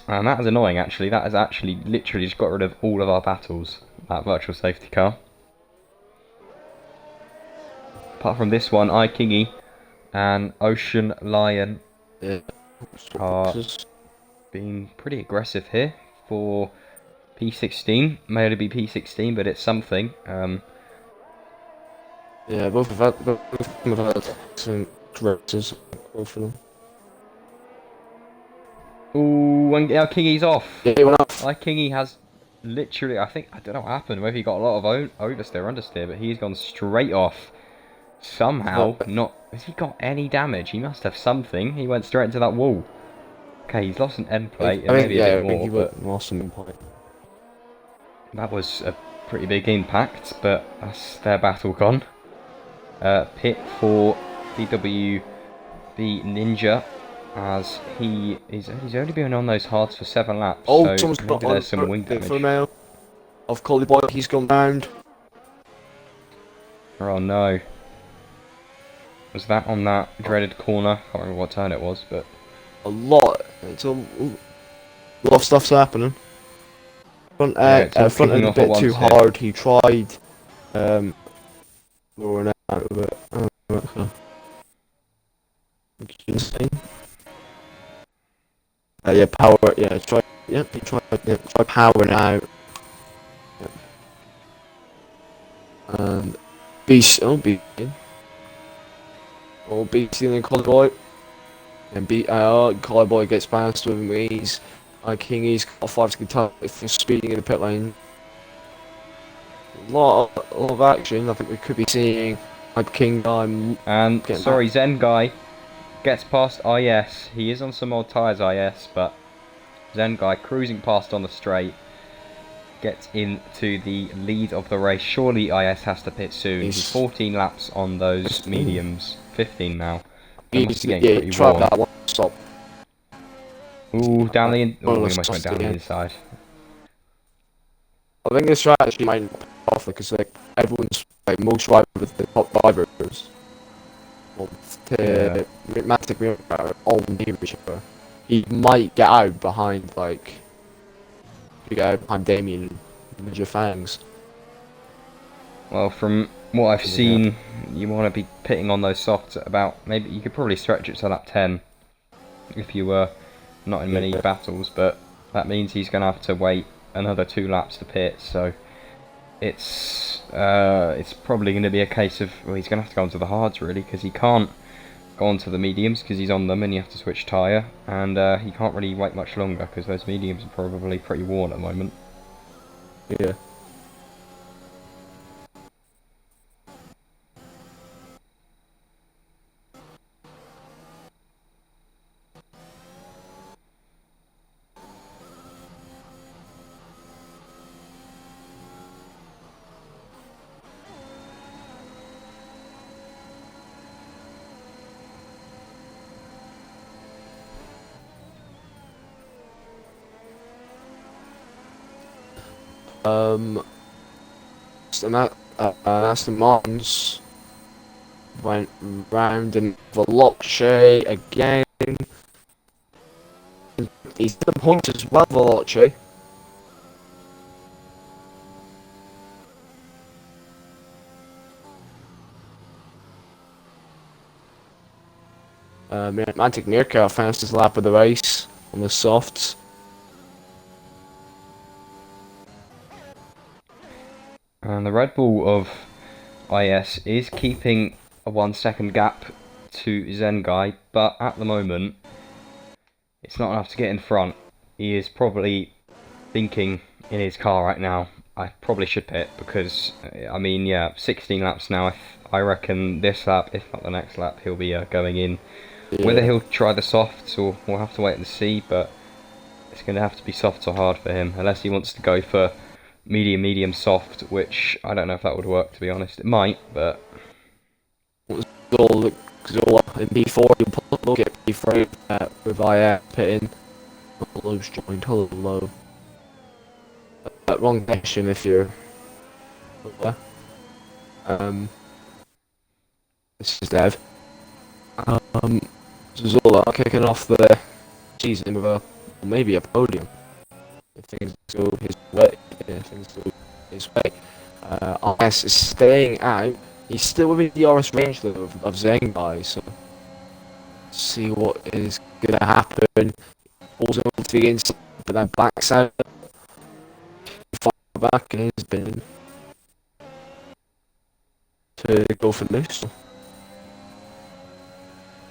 And that is annoying, actually. That has actually literally just got rid of all of our battles, that virtual safety car. Apart from this one, iKingy and Ocean Lion are being pretty aggressive here for P16. May only be P16, but it's something. Yeah, both of them have had excellent races, both of them. Ooh, and our Kingy's off. Yeah, he went off. Our Kingy has literally, I don't know what happened, whether he got a lot of oversteer or understeer, but he's gone straight off. Somehow, not, has he got any damage? He must have something. He went straight into that wall. Okay, he's lost an end plate, and maybe a bit more, but lost some end plate. That was a pretty big impact, but that's their battle gone. Pit for DWB Ninja, as he's only been on those hards for 7 laps, Oh, so someone's got maybe there's some wing damage. For male of Collie Boy, he's gone round. Oh no. Was that on that dreaded corner? I can't remember what turn it was, but... It's a lot of stuff's happening. Front end a bit too hard. He tried lowering out of it. Insane. Yeah, power. Yeah, try. Yep, he tried. Yeah, try powering out. Yep. And Beast. Beast in the Collie Boy. And Collie Boy gets past with him. He's got a 5 second time for speeding in the pit lane. A lot of action. I think we could be seeing King and sorry, back. Zen guy gets past IS. He is on some old tyres, IS, but Zen guy cruising past on the straight gets into the lead of the race. Surely IS has to pit soon. He's 14 laps on those mediums. 15 now. He must be getting pretty warm. That one. Stop. Ooh, down the we almost went down the inside. I think this strategy might off because everyone's most drivers with the top drivers all near each other. He might get out behind Damien and Ninja Fangs. Well, from what I've seen, you want to be pitting on those softs at about, maybe you could probably stretch it to lap 10 if you were not in many battles, but that means he's going to have to wait another 2 laps to pit, so it's probably going to be a case of, well, he's going to have to go onto the hards really, because he can't go onto the mediums because he's on them and you have to switch tyre, and he can't really wait much longer because those mediums are probably pretty worn at the moment. Yeah. Aston Martins went round in Veloce again. He's the point as well, Veloce. Romantic Meerkat fastest lap of the race on the softs. And the Red Bull of IS is keeping a 1 second gap to Zengai, but at the moment it's not enough to get in front. He is probably thinking in his car right now, I probably should pit because, I mean, yeah, 16 laps now. I reckon this lap, if not the next lap, he'll be going in. Yeah. Whether he'll try the softs or we'll have to wait and see, but it's going to have to be soft or hard for him, unless he wants to go for medium, soft, which I don't know if that would work, to be honest. It might, but... Zola in B4, you'll probably get B3 with IR pitting. Hello's joined, hello. Wrong question if you're... This is Dev. Zola kicking off the season with maybe a podium. If things go his way. RS is staying out. He's still within the RS range though of Zengai, so see what is gonna happen. Also to the inside, but then backs out. Far back in his bin to go for this.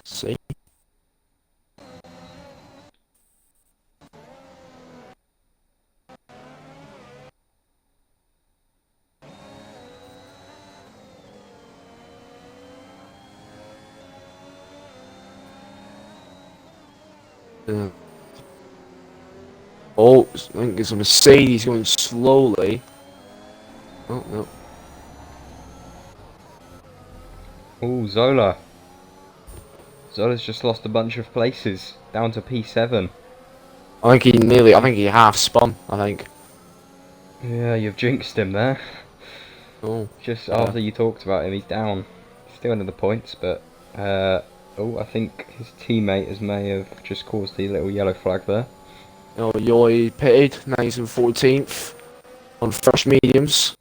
See. Oh, I think it's a Mercedes going slowly. Oh, no. Oh, Zola. Zola's just lost a bunch of places, down to P7. I think he half spun, I think. Yeah, you've jinxed him there. Oh. Just after you talked about him, he's down. Still under the points, but... oh, I think his teammate may have just caused the little yellow flag there. Oh, Yoy pitted, now he's in 14th on fresh mediums.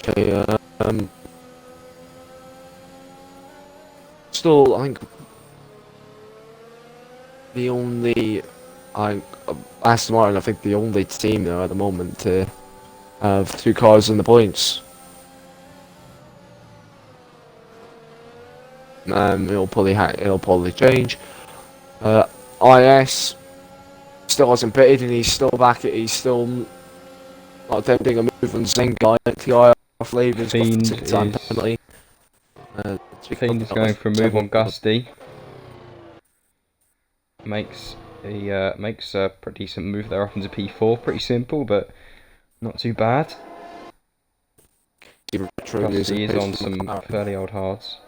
Okay, still, I think the only, Aston Martin, I think the only team there at the moment to have 2 cars in the points. It'll probably change. IS still hasn't pitted and he's still back at, he's still not attempting a move on Zengai. TIR Flavor's Fiend got 6 time is... penalty. Fiend is going for a move on Gusty. Makes a pretty decent move there up into P4. Pretty simple, but not too bad. Gusty is on some fairly old hards.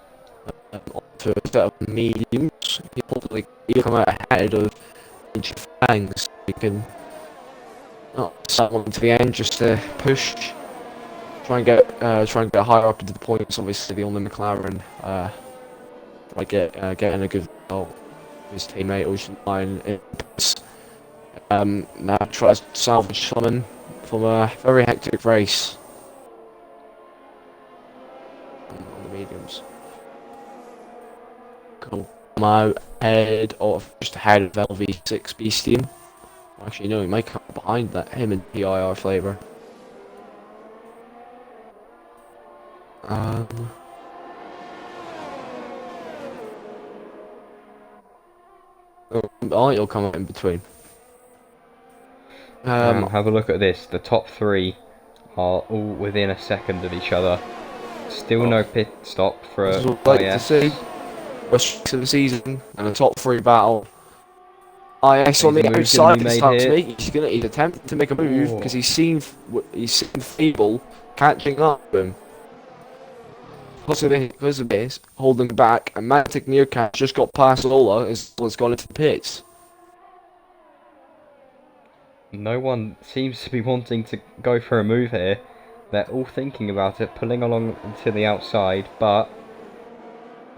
To a set of mediums, he'll come out ahead of Fangs. You can set one to the end just to push. Try and get higher up into the points. Obviously, the only McLaren getting a good result. His teammate Ocean Line now tries to salvage something from a very hectic race on the mediums. Cool. I'm out just ahead of LV6 Beastian. Actually, no, he might come behind that. Him and PIR Flavor. He'll come up in between. Have a look at this. The top 3 are all within a second of each other. Still no pit stop for IS. Like to see. First of the season and a top 3 battle. IS on the outside this time to make. He's attempting to make a move because he's seen Fable catching up with him. Because of this, holding back, and Matic Meerkat just got past Lola as well as gone into the pits. No one seems to be wanting to go for a move here. They're all thinking about it, pulling along to the outside, but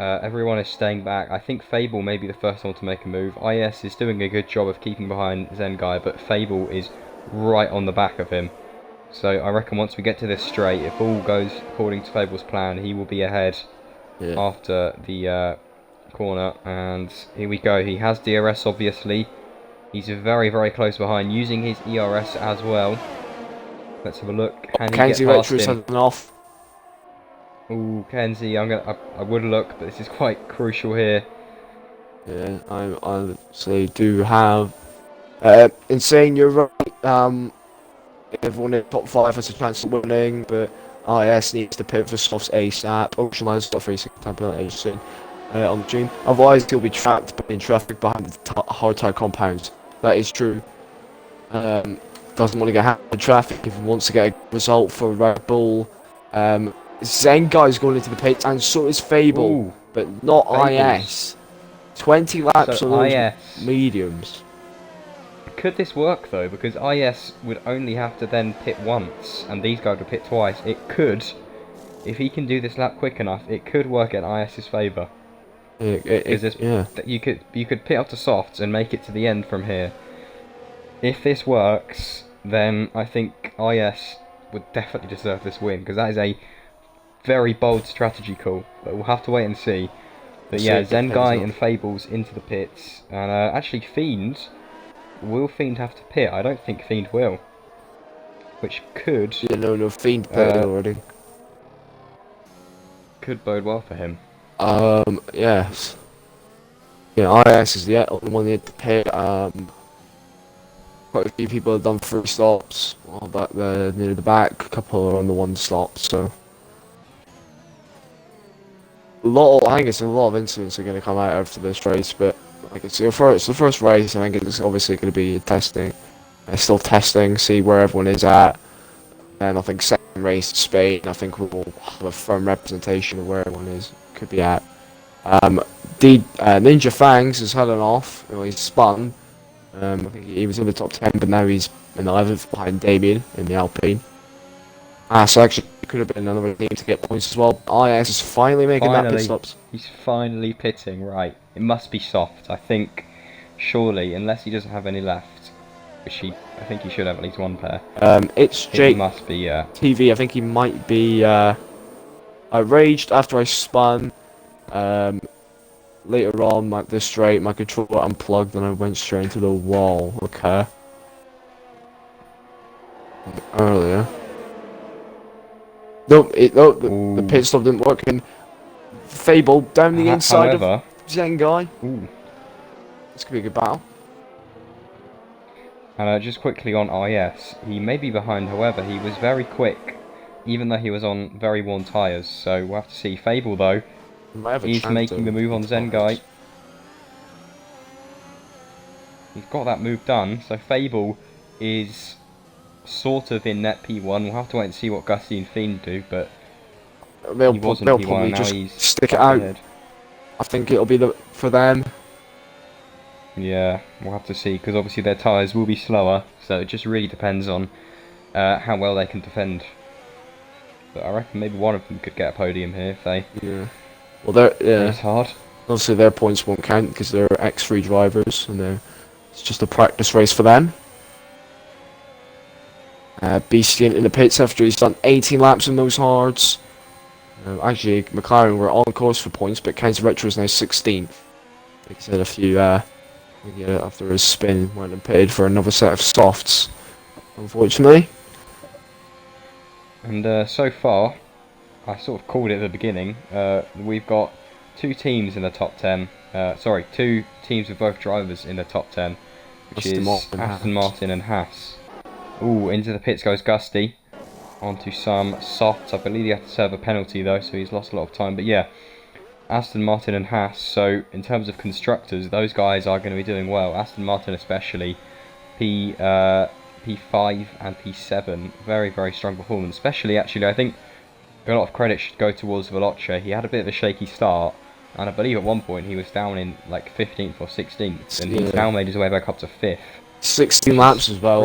everyone is staying back. I think Fable may be the first one to make a move. IS is doing a good job of keeping behind Zengai, but Fable is right on the back of him. So I reckon once we get to this straight, if all goes according to Fable's plan, he will be ahead Yeah. after the corner, and here we go. He has DRS, obviously. He's very, very close behind, using his ERS as well. Let's have a look. Can he get Kenzie past Retro's him? heading off. Ooh, Kenzie, I would look, but this is quite crucial here. Yeah, I honestly do have. Insane, you're right. Everyone in top 5 has a chance of winning, but IS needs to pit for softs ASAP. Oceanline's got 360 time penalty soon on the June. Otherwise, he'll be trapped in traffic behind the hard tire compounds. That is true. Doesn't want to get out of traffic if he wants to get a result for Red Bull. Zengai's going into the pits, and so is Fable, Ooh, but not Fables. IS. 20 laps So on those IS. mediums. Could this work though? Because IS would only have to then pit once, and these guys would pit twice. It could, if he can do this lap quick enough, it could work in IS's favour. Because Yeah. you could pit up to softs and make it to the end from here. If this works, then I think IS would definitely deserve this win, because that is a very bold strategy call. But we'll have to wait and see. But yeah, Zengai and Fables into the pits, and actually Fiend. Will Fiend have to pit? I don't think Fiend will. Which could... Yeah, no, Fiend pitted already. Could bode well for him. Yes. Yeah, IS is the only one that pit. Quite a few people have done 3 stops. Well, back there near the back, a couple are on the 1 stop, so... I think it's a lot of incidents are going to come out after this race, but like it's the first race. I think it's obviously going to be testing. Still testing, see where everyone is at. And I think second race in Spain, I think we'll have a firm representation of where everyone could be at. Ninja Fangs is heading off. Well, he's spun. I think he was in the top 10, but now he's in 11th behind Damien in the Alpine. So actually, it could have been another team to get points as well. IS is finally making that pit stops. He's finally pitting, right. It must be soft, I think, surely, unless he doesn't have any left. Which I think he should have at least 1 pair. It's Jake. It must be, yeah. TV, I think he might be, I raged after I spun. Later on, this straight, my controller unplugged and I went straight into the wall. Okay. Earlier. Nope, the pit stop didn't work. And Fable down the inside of Zengai. Ooh. This could be a good battle. And just quickly on IS, he may be behind, however, he was very quick, even though he was on very worn tyres, so we'll have to see. Fable, though, he's making the move on Zengai. He's got that move done, so Fable is sort of in net P1. We'll have to wait and see what Gusty and Fiend do, but they'll he wasn't probably P1, just now he's stick it out. ahead. I think it'll be for them. Yeah, we'll have to see, because obviously their tyres will be slower, so it just really depends on how well they can defend. But I reckon maybe one of them could get a podium here if they... Yeah. Well, It's hard. Obviously their points won't count because they're X3 drivers, and it's just a practice race for them. Beastie in the pits after he's done 18 laps in those hards. Actually, McLaren were on course for points, but Kenzie Retro is now 16th. Like I said, a few after his spin went and pitted for another set of softs, unfortunately. And so far, I sort of called it at the beginning, we've got 2 teams in the top 10. 2 teams with both drivers in the top 10, which is Aston Martin and Haas. Ooh, into the pits goes Gusty. Onto some softs. I believe he had to serve a penalty though, so he's lost a lot of time. But yeah, Aston Martin and Haas. So in terms of constructors, those guys are going to be doing well. Aston Martin especially. P5 and P7. Very, very strong performance. Especially, actually, I think a lot of credit should go towards Veloce. He had a bit of a shaky start, and I believe at one point he was down in like 15th or 16th, and he's now made his way back up to 5th. 16 laps as well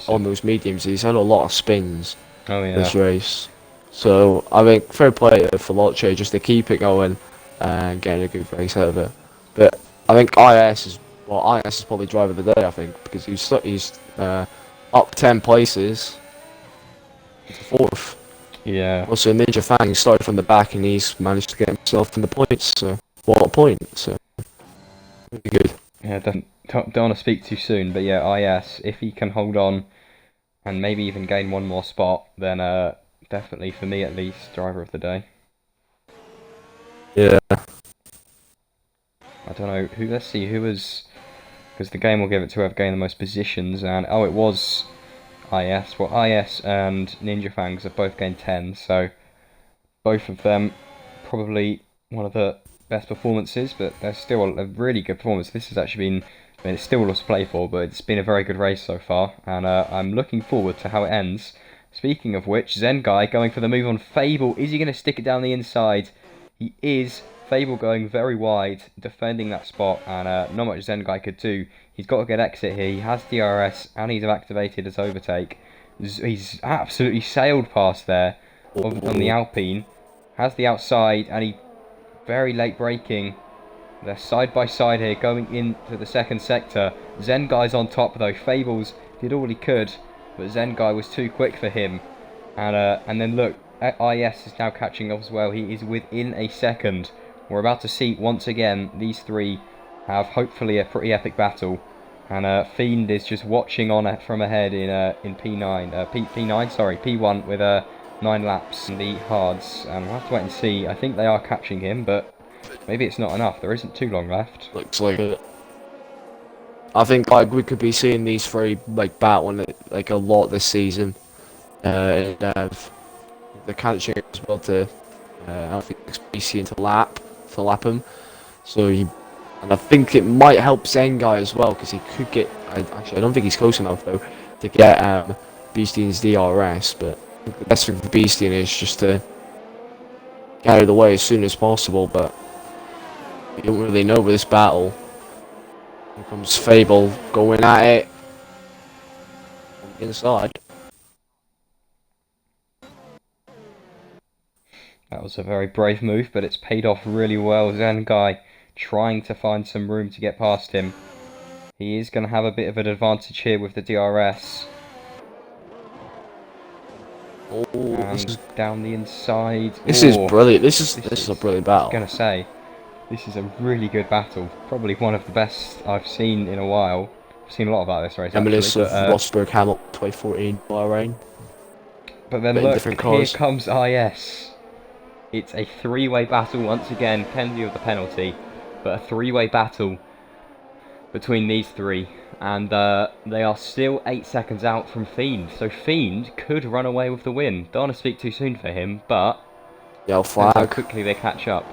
on those mediums. He's had a lot of spins this race. So I think fair play to Veloce just to keep it going and getting a good race out of it. But I think IS is probably driver of the day, I think, because he's up 10 places to 4th. Yeah. Also, Ninja Fang started from the back and he's managed to get himself in the points. So, what a point! So, really good. Yeah, don't want to speak too soon, but yeah, IS, if he can hold on and maybe even gain one more spot, then definitely for me at least, driver of the day. Yeah. I don't know who. Let's see who was, because the game will give it to whoever gained the most positions, and oh, it was IS. Well, IS and Ninja Fangs have both gained 10, so both of them probably one of the best performances, but they're still a really good performance. This has actually been, I mean, it's still lots to play for, but it's been a very good race so far, and I'm looking forward to how it ends. Speaking of which, Zen Guy going for the move on Fable. Is he going to stick it down the inside? He is. Fable going very wide, defending that spot, and not much Zen Guy could do. He's got a good exit here. He has DRS, and he's activated his overtake. He's absolutely sailed past there on the Alpine. Has the outside, and he very late braking. They're side by side here, going into the second sector. Zen Guy's on top though. Fables did all he could, but Zen Guy was too quick for him. And then look, IS is now catching up as well. He is within a second. We're about to see once again these three have hopefully a pretty epic battle. And Fiend is just watching on from ahead in P9, P9, sorry, P1 with 9 laps in the hards, and we'll have to wait and see. I think they are catching him, but maybe it's not enough. There isn't too long left. Looks like it. I think like we could be seeing these three like battling it like a lot this season. And they're catching as well to I think BC to lap him. So and I think it might help Zengai as well because he could get. Actually, I don't think he's close enough though to get Beastie's DRS. But the best thing for Beastie is just to get out of the way as soon as possible. But you don't really know with this battle. Here comes Fable going at it on the inside. That was a very brave move, but it's paid off really well. Zengai trying to find some room to get past him. He is going to have a bit of an advantage here with the DRS. Oh, and down the inside. This is brilliant. This is a brilliant battle. I was going to say, this is a really good battle. Probably one of the best I've seen in a while. I've seen a lot about this race. Reminisce of Rosberg Hamilton 2014 Bahrain. But then look, here comes IS. It's a three-way battle once again, penalty of the penalty, but a three-way battle between these three, and they are still 8 seconds out from Fiend, so Fiend could run away with the win. Don't want to speak too soon for him, but yellow flag. How quickly they catch up.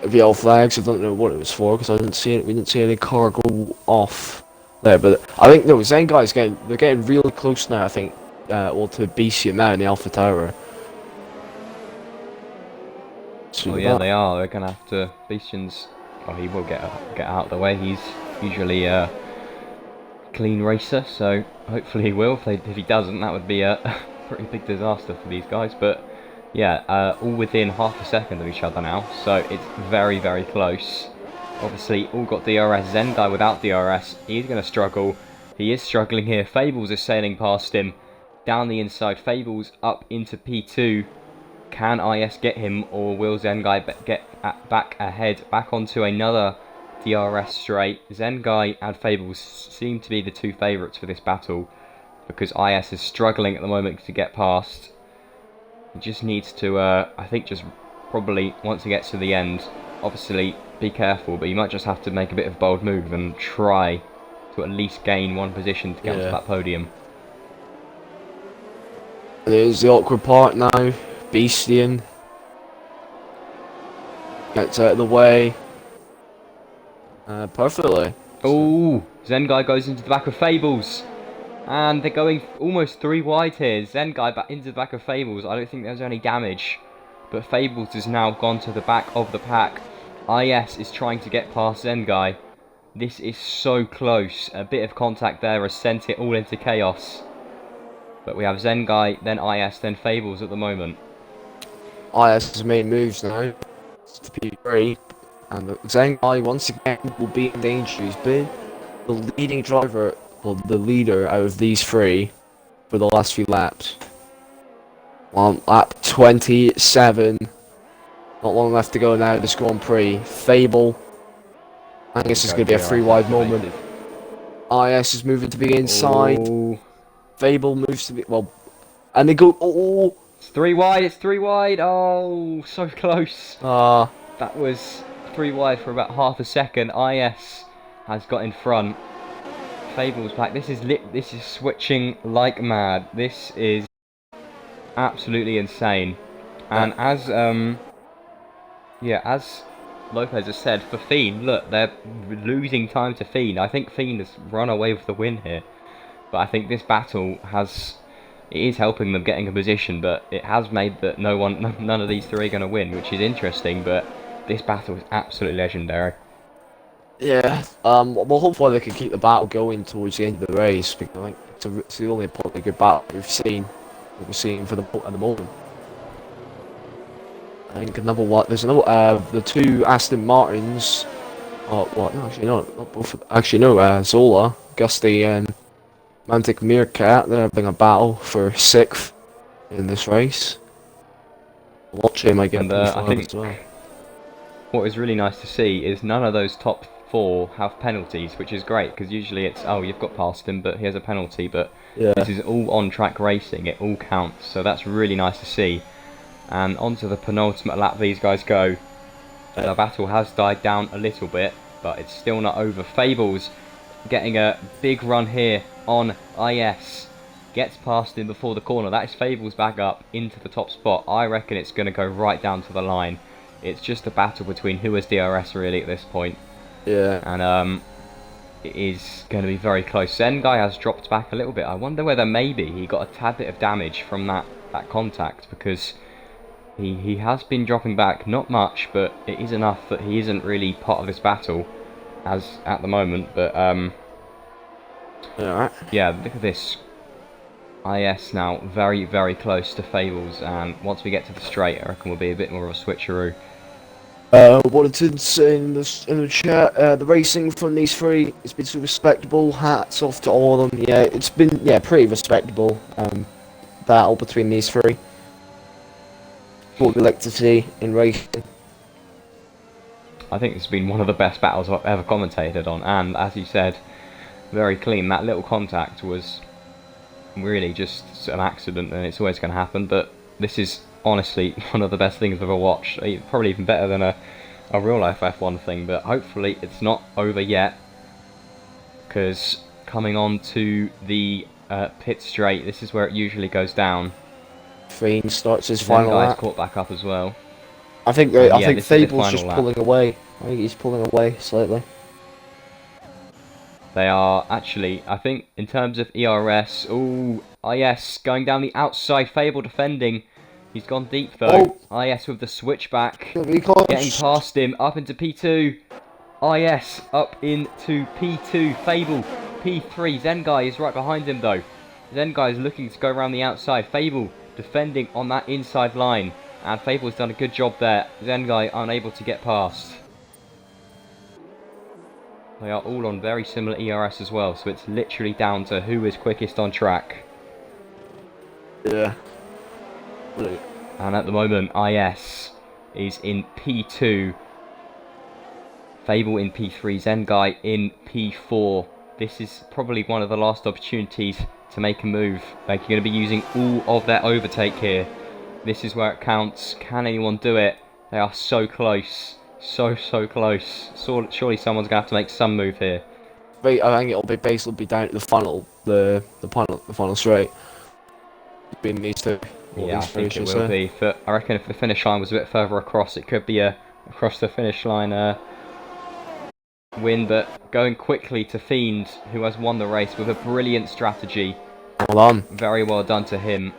The yellow flags, I don't know what it was for because I didn't see it. We didn't see any car go off there, but I think no, Zengai's they're getting really close now. I think, well, to BC now in the Alpha Tower. Oh yeah, they are. They're gonna have to. Beastian's. Oh, he will get out of the way. He's usually a clean racer, so hopefully he will. If he doesn't, that would be a pretty big disaster for these guys. But yeah, all within half a second of each other now, so it's very, very close. Obviously, all got DRS. Zengai without DRS, he's going to struggle. He is struggling here. Fables is sailing past him down the inside. Fables up into P2. Can IS get him, or will Zengai get back ahead, back onto another DRS straight? Zengai and Fables seem to be the two favourites for this battle, because IS is struggling at the moment to get past. He just needs to, I think, just probably, once he gets to the end, obviously be careful, but you might just have to make a bit of a bold move and try to at least gain one position to get onto that podium. There's the awkward part now. Beastian gets out of the way perfectly. Oh, Zengai goes into the back of Fables, and they're going almost 3 wide here. Zengai back into the back of Fables. I don't think there's any damage, but Fables has now gone to the back of the pack. IS is trying to get past Zengai. This is so close. A bit of contact there has sent it all into chaos. But we have Zengai, then IS, then Fables at the moment. IS has made moves now to P3, and Zengai once again will be in danger. He's been the leading driver, well, the leader out of these three for the last few laps. On lap 27. Not long left to go now, this Grand Prix. Fable. I guess it's going to be a free wide moment. IS is moving to the inside. Oh, Fable moves to the... Well, and they go... Oh! it's 3 wide, it's 3 wide. Oh, so close. That was 3 wide for about half a second. IS has got in front. Fable's back. This is switching like mad. This is absolutely insane. And as Lopez has said, for Fiend, look, they're losing time to Fiend. I think Fiend has run away with the win here. But I think this battle is helping them getting a position, but it has made that none of these three are going to win, which is interesting, but this battle is absolutely legendary. Yeah, well, hopefully they can keep the battle going towards the end of the race, because I think it's the only probably good battle we've seen for at the moment. I think there's another, the two Aston Martins, no, actually no, not both, actually no, Zola, Gusty and Mantic Meerkat, they're having a battle for 6th in this race. Watch might get I think as well. what is really nice to see is none of those top 4 have penalties, which is great, because usually it's, oh, you've got past him, but here's a penalty, but yeah. This is all on-track racing, it all counts, so that's really nice to see. And onto the penultimate lap these guys go. The battle has died down a little bit, but it's still not over. Fables getting a big run here on IS. Gets past him before the corner. That is Fables back up into the top spot. I reckon it's going to go right down to the line. It's just a battle between who has DRS really at this point. Yeah. And it is going to be very close. Zengai has dropped back a little bit. I wonder whether maybe he got a tad bit of damage from that contact, because he has been dropping back, not much, but it is enough that he isn't really part of this battle as at the moment. But yeah, look at this. IS now very, very close to Fables, and once we get to the straight, I reckon we'll be a bit more of a switcheroo. Wanted to say in the chat, the racing from these three has been so respectable. Hats off to all of them. Yeah, it's been pretty respectable. Battle between these three. What we like to see in racing. I think it's been one of the best battles I've ever commentated on, and as you said, very clean. That little contact was really just an accident, and it's always going to happen, but this is honestly one of the best things I've ever watched. Probably even better than a real life F1 thing, but hopefully it's not over yet, because coming on to the pit straight, this is where it usually goes down. Fiend starts his final lap. Caught back up as well. I think Fable's just pulling away. I think he's pulling away slightly. They are actually, I think, in terms of ERS. Ooh, IS going down the outside. Fable defending. He's gone deep though. IS with the switchback. Getting past him. Up into P2. IS up into P2. Fable P3. Zengai is right behind him though. Zengai is looking to go around the outside. Fable defending on that inside line. And Fable's done a good job there. Zengai unable to get past. They are all on very similar ERS as well, so it's literally down to who is quickest on track. Yeah. And at the moment, IS is in P2. Fable in P3, Zengai in P4. This is probably one of the last opportunities to make a move. They're going to be using all of their overtake here. This is where it counts. Can anyone do it? They are so close. So close. Surely someone's going to have to make some move here. I think it'll basically be down to the final straight. Between these two. Yeah, I think it will be. But I reckon if the finish line was a bit further across, it could be a across the finish line win. But going quickly to Fiend, who has won the race with a brilliant strategy. Well done. Very well done to him.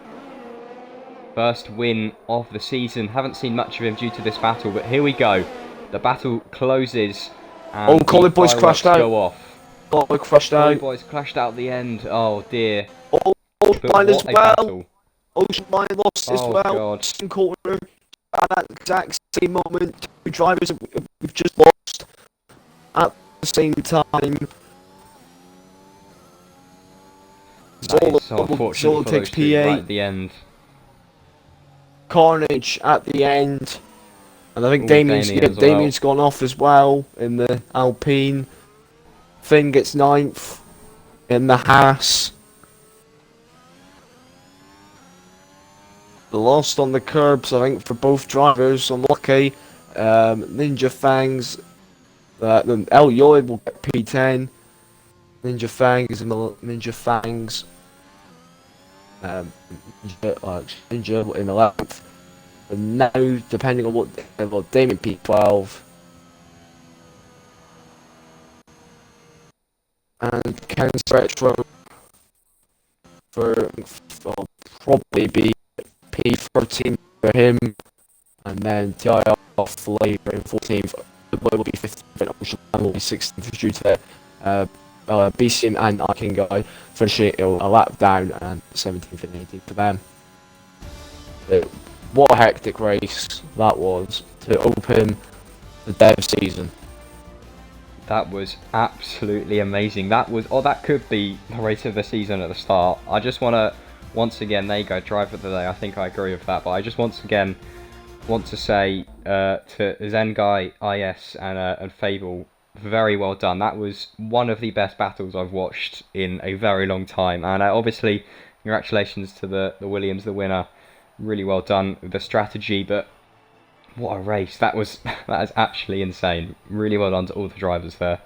First win of the season. Haven't seen much of him due to this battle, but here we go. The battle closes. And Collie Boys crashed out. Go off. Collie crashed out. Collie Boys crashed out at the end. Oh dear. Ocean Line as well. Battle. Ocean Line lost as well. God. Second corner. At that exact same moment, two drivers we've just lost at the same time. That is so unfortunate for those two right at the end. carnage at the end. And I think Ooh, Damien's Damien as well. Damien's gone off as well in the Alpine. Finn gets 9th in the Haas. Lost on the curbs, I think, for both drivers. Unlucky. Ninja Fangs. Then El Yoy will get P10. Ninja Fangs and Ninja Fangs. Ninja in 11th. And now, depending on what Damien P12. And Ken's Retro will probably be P13 for him, and then TIR for later in 14th. The boy will be 15th, and will be 16th due to BCM and Arkin guy finishing a lap down, and 17th and 18th for them. What a hectic race that was to open the dev season. That was absolutely amazing. That could be the race of the season at the start. I just want to, once again, there you go, driver of the day. I think I agree with that. But I just once again want to say to Zen Guy, IS, and Fable, very well done. That was one of the best battles I've watched in a very long time. And obviously, congratulations to the Williams, the winner. Really well done with the strategy, but what a race. That is actually insane. Really well done to all the drivers there.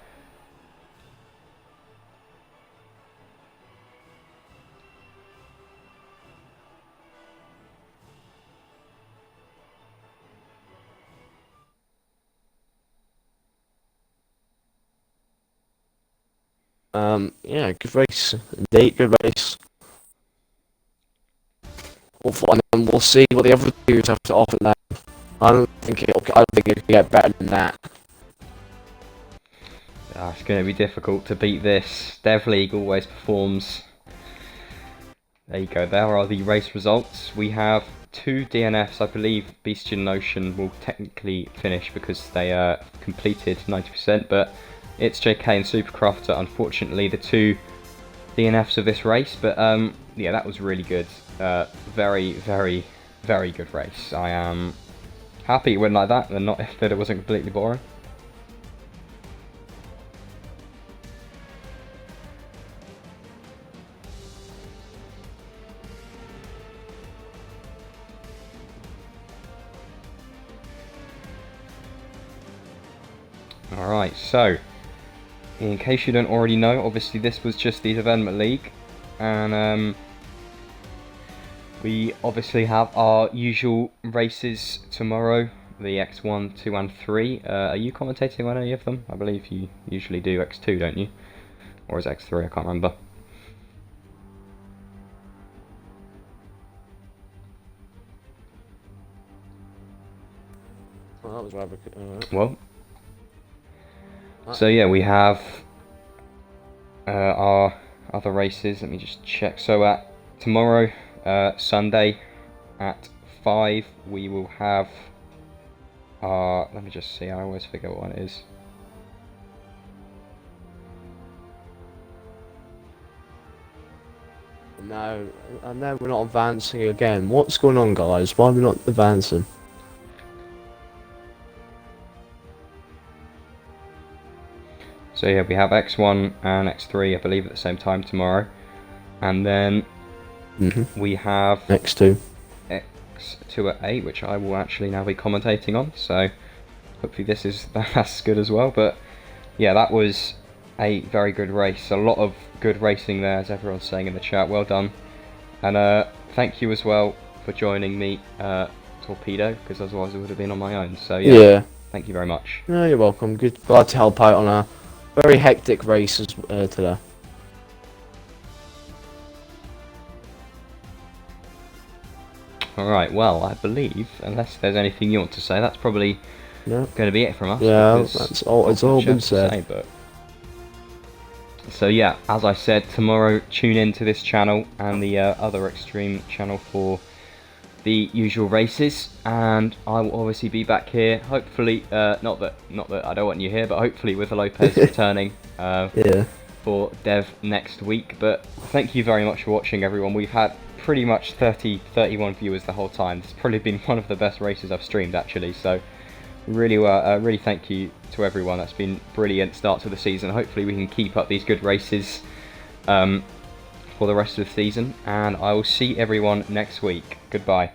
Yeah, good race. Indeed, good race. Hopefully, and we'll see what the other teams have to offer now. I don't think it can get better than that. It's going to be difficult to beat this. Dev League always performs. There you go, there are the race results. We have 2 DNFs. I believe Beastian Notion will technically finish because they completed 90%, but it's JK and Supercrafter, unfortunately, the 2 DNFs of this race. But yeah, that was really good. Very, very, very good race. I am happy it went like that, and not that it wasn't completely boring. Alright, so in case you don't already know, obviously this was just the Development League, and we obviously have our usual races tomorrow, the X1, 2 and 3. Are you commentating on any of them? I believe you usually do X2, don't you? Or is it X3? I can't remember. Well, that was rather Well, so yeah, we have our other races. Let me just check. So tomorrow, Sunday, at 5, we will have our. Let me just see. I always forget what one it is. No, and now we're not advancing again. What's going on, guys? Why are we not advancing? So yeah, we have X1 and X3, I believe, at the same time tomorrow, and then we have X2 at 8, which I will actually now be commentating on. So hopefully that's good as well. But yeah, that was a very good race. A lot of good racing there, as everyone's saying in the chat. Well done, and thank you as well for joining me, Torpedo, because otherwise I would have been on my own. So yeah, thank you very much. No, you're welcome. Good, glad to help out on a very hectic race today. Alright, well, I believe, unless there's anything you want to say, that's probably going to be it from us. Yeah, that's all. It's all been said. So yeah, as I said, tomorrow tune in to this channel and the other Extreme channel for the usual races, and I will obviously be back here. Hopefully, not that I don't want you here, but hopefully with Lopez returning for Dev next week. But thank you very much for watching, everyone. We've had pretty much 31 viewers the whole time. It's probably been one of the best races I've streamed actually, so really thank you to everyone. That's been brilliant start to the season. Hopefully we can keep up these good races for the rest of the season, and I will see everyone next week. Goodbye.